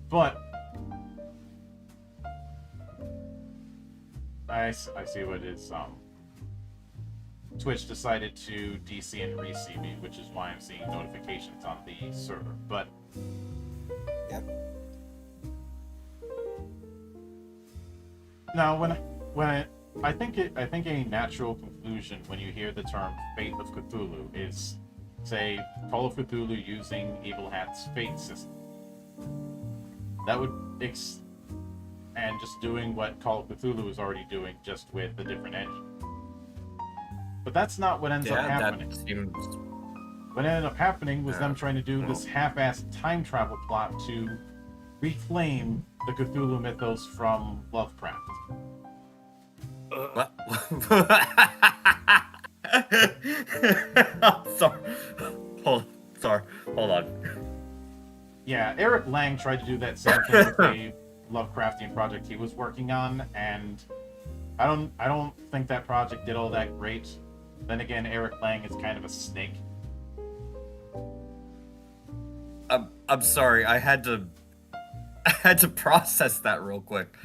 But I see what it is. Twitch decided to DC and re-see me, which is why I'm seeing notifications on the server. But yep. Now, when I think a natural conclusion when you hear the term Fate of Cthulhu is, say, Call of Cthulhu using Evil Hat's Fate system. That would and just doing what Call of Cthulhu is already doing, just with a different engine. But that's not what ends up happening. What ended up happening was them trying to do this half-assed time travel plot to reclaim the Cthulhu mythos from Lovecraft. What? I'm sorry. Hold on. Yeah, Eric Lang tried to do that same thing with a Lovecraftian project he was working on, and I don't think that project did all that great. Then again, Eric Lang is kind of a snake. I'm sorry. I had to process that real quick.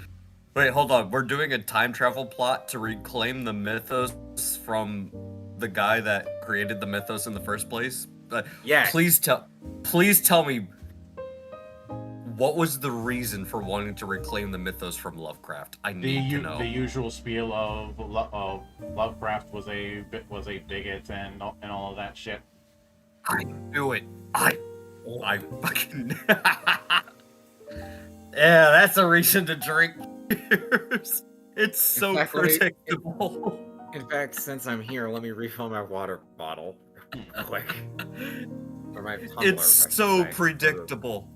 Wait, hold on. We're doing a time travel plot to reclaim the mythos from the guy that created the mythos in the first place? Yeah. Please tell me, what was the reason for wanting to reclaim the mythos from Lovecraft? I need to know. The usual spiel of Lovecraft was a bigot and all of that shit. I knew it. I fucking. Yeah, that's a reason to drink beers. It's so predictable. In fact, since I'm here, let me refill my water bottle quick. Or my tumbler, It's so predictable.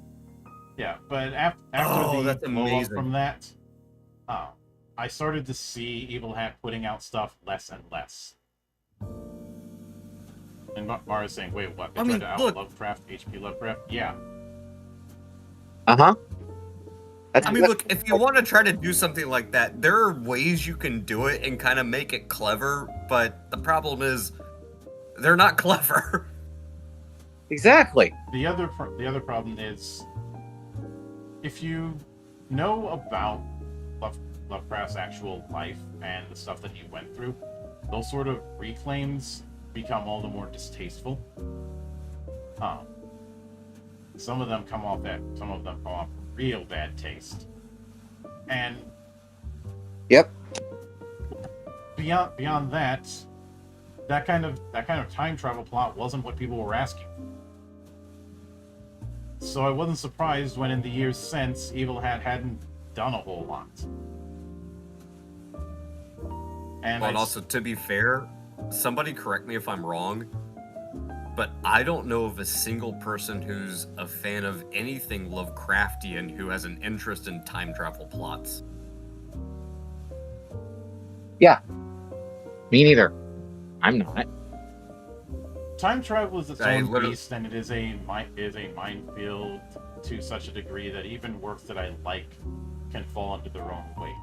Yeah, but after the blow up from that, I started to see Evil Hat putting out stuff less and less. And Mara's saying, wait, what? They tried to out Lovecraft, HP Lovecraft? Yeah. Uh-huh. I mean, look, if you want to try to do something like that, there are ways you can do it and kind of make it clever, but the problem is they're not clever. Exactly. The other problem is, if you know about Lovecraft's actual life and the stuff that he went through, those sort of reclaims become all the more distasteful. Some of them come off real bad taste. And Yep. Beyond that, that kind of time travel plot wasn't what people were asking. So I wasn't surprised when in the years since Evil Hat hadn't done a whole lot. And also, to be fair, somebody correct me if I'm wrong, but I don't know of a single person who's a fan of anything Lovecraftian who has an interest in time travel plots. Yeah. Me neither. I'm not. Time travel is its own literally- beast, and it is a minefield to such a degree that even works that I like can fall under their own weight.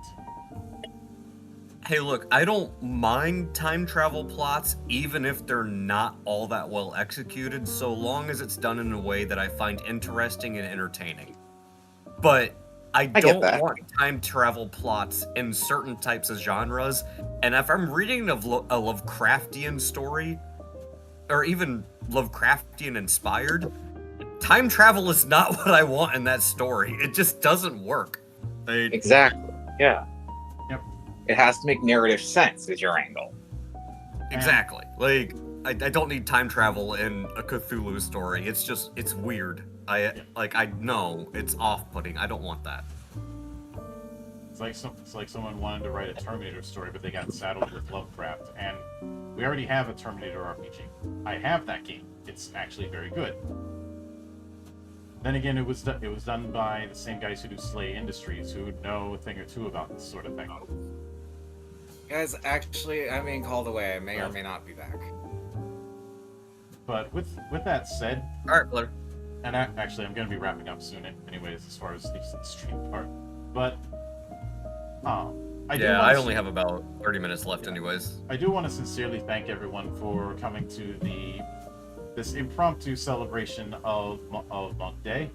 Hey, look, I don't mind time travel plots, even if they're not all that well executed, so long as it's done in a way that I find interesting and entertaining. But I get don't that. want time travel plots in certain types of genres, and if I'm reading a Lovecraftian story, or even Lovecraftian inspired, time travel is not what I want in that story. It just doesn't work. Exactly. Yeah. Yep. It has to make narrative sense, is your angle. Exactly. Like, I don't need time travel in a Cthulhu story. It's weird. I know it's off-putting. I don't want that. It's like someone wanted to write a Terminator story, but they got saddled with Lovecraft, and we already have a Terminator RPG. I have that game. It's actually very good. Then again, it was done by the same guys who do Slay Industries, who know a thing or two about this sort of thing. Guys, actually, I'm being called away. I may or may not be back. But with that said, All right, Blair. and actually, I'm going to be wrapping up soon, anyways, as far as the stream part. But I only have about 30 minutes left, anyways. I do want to sincerely thank everyone for coming to this impromptu celebration of Monkday,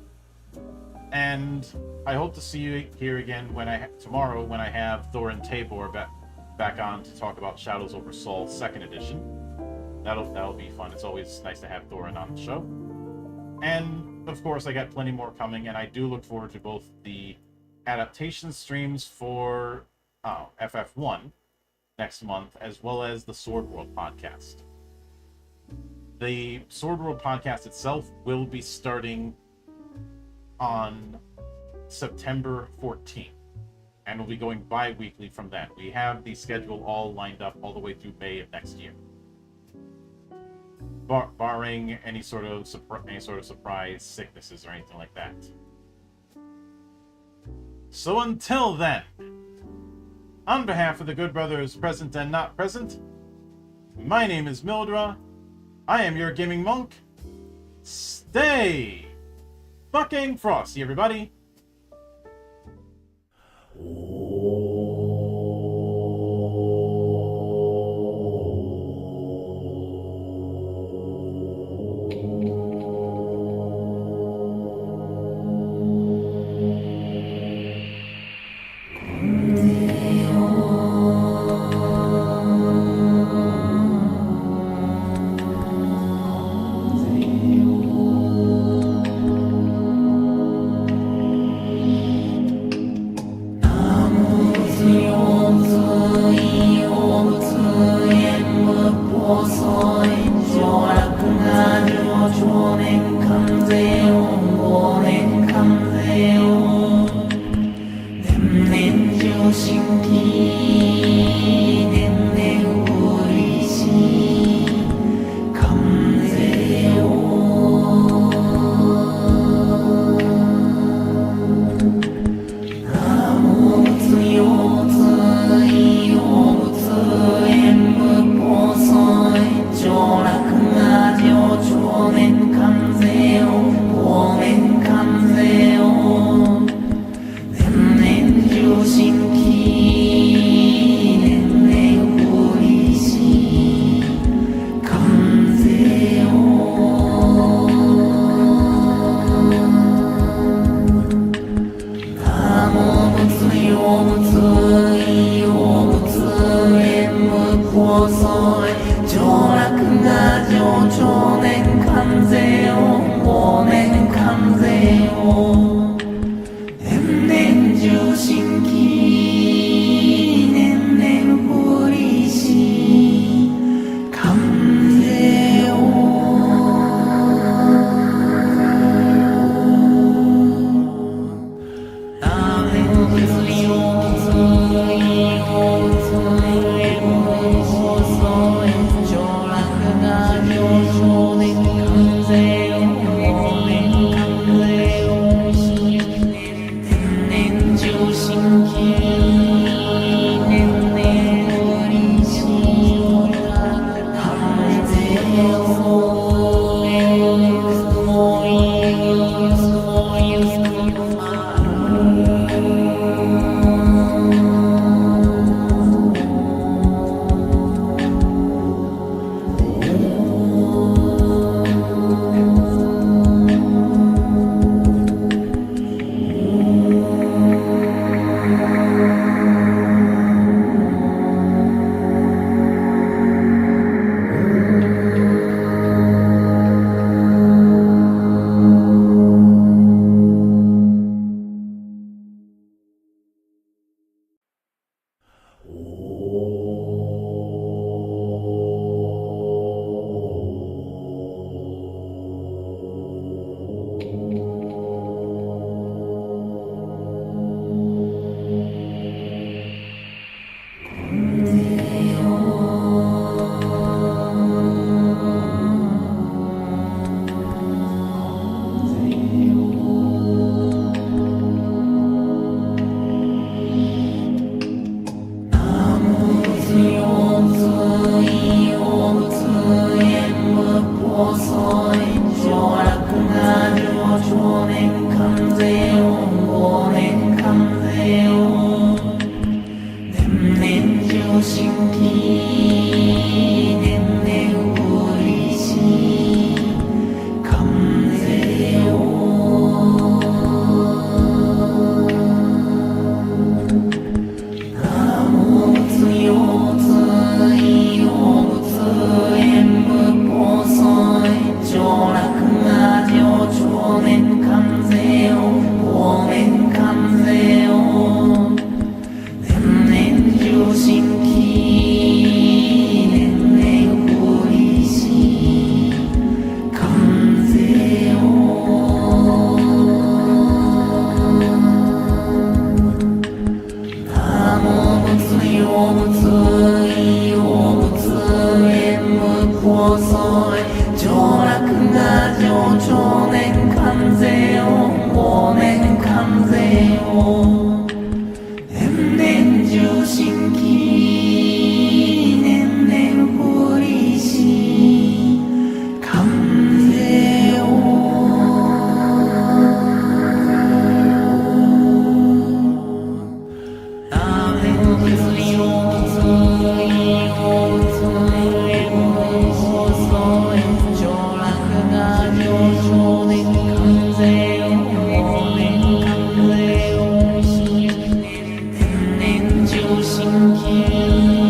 and I hope to see you here again tomorrow when I have Thorin Tabor back on to talk about Shadows over Saul 2nd edition. That'll be fun. It's always nice to have Thorin on the show, and of course I got plenty more coming, and I do look forward to both the adaptation streams for FF1 next month, as well as the Sword World podcast. The Sword World podcast itself will be starting on September 14th, and will be going bi-weekly from then. We have the schedule all lined up all the way through May of next year, barring any sort of surprise sicknesses or anything like that. So until then, on behalf of the good brothers present and not present, my name is Mildra. I am your gaming monk. Stay fucking frosty, everybody. 異様物縁無構想上洛が上長年関税を往年関税を年々重心期年々不利し関税を心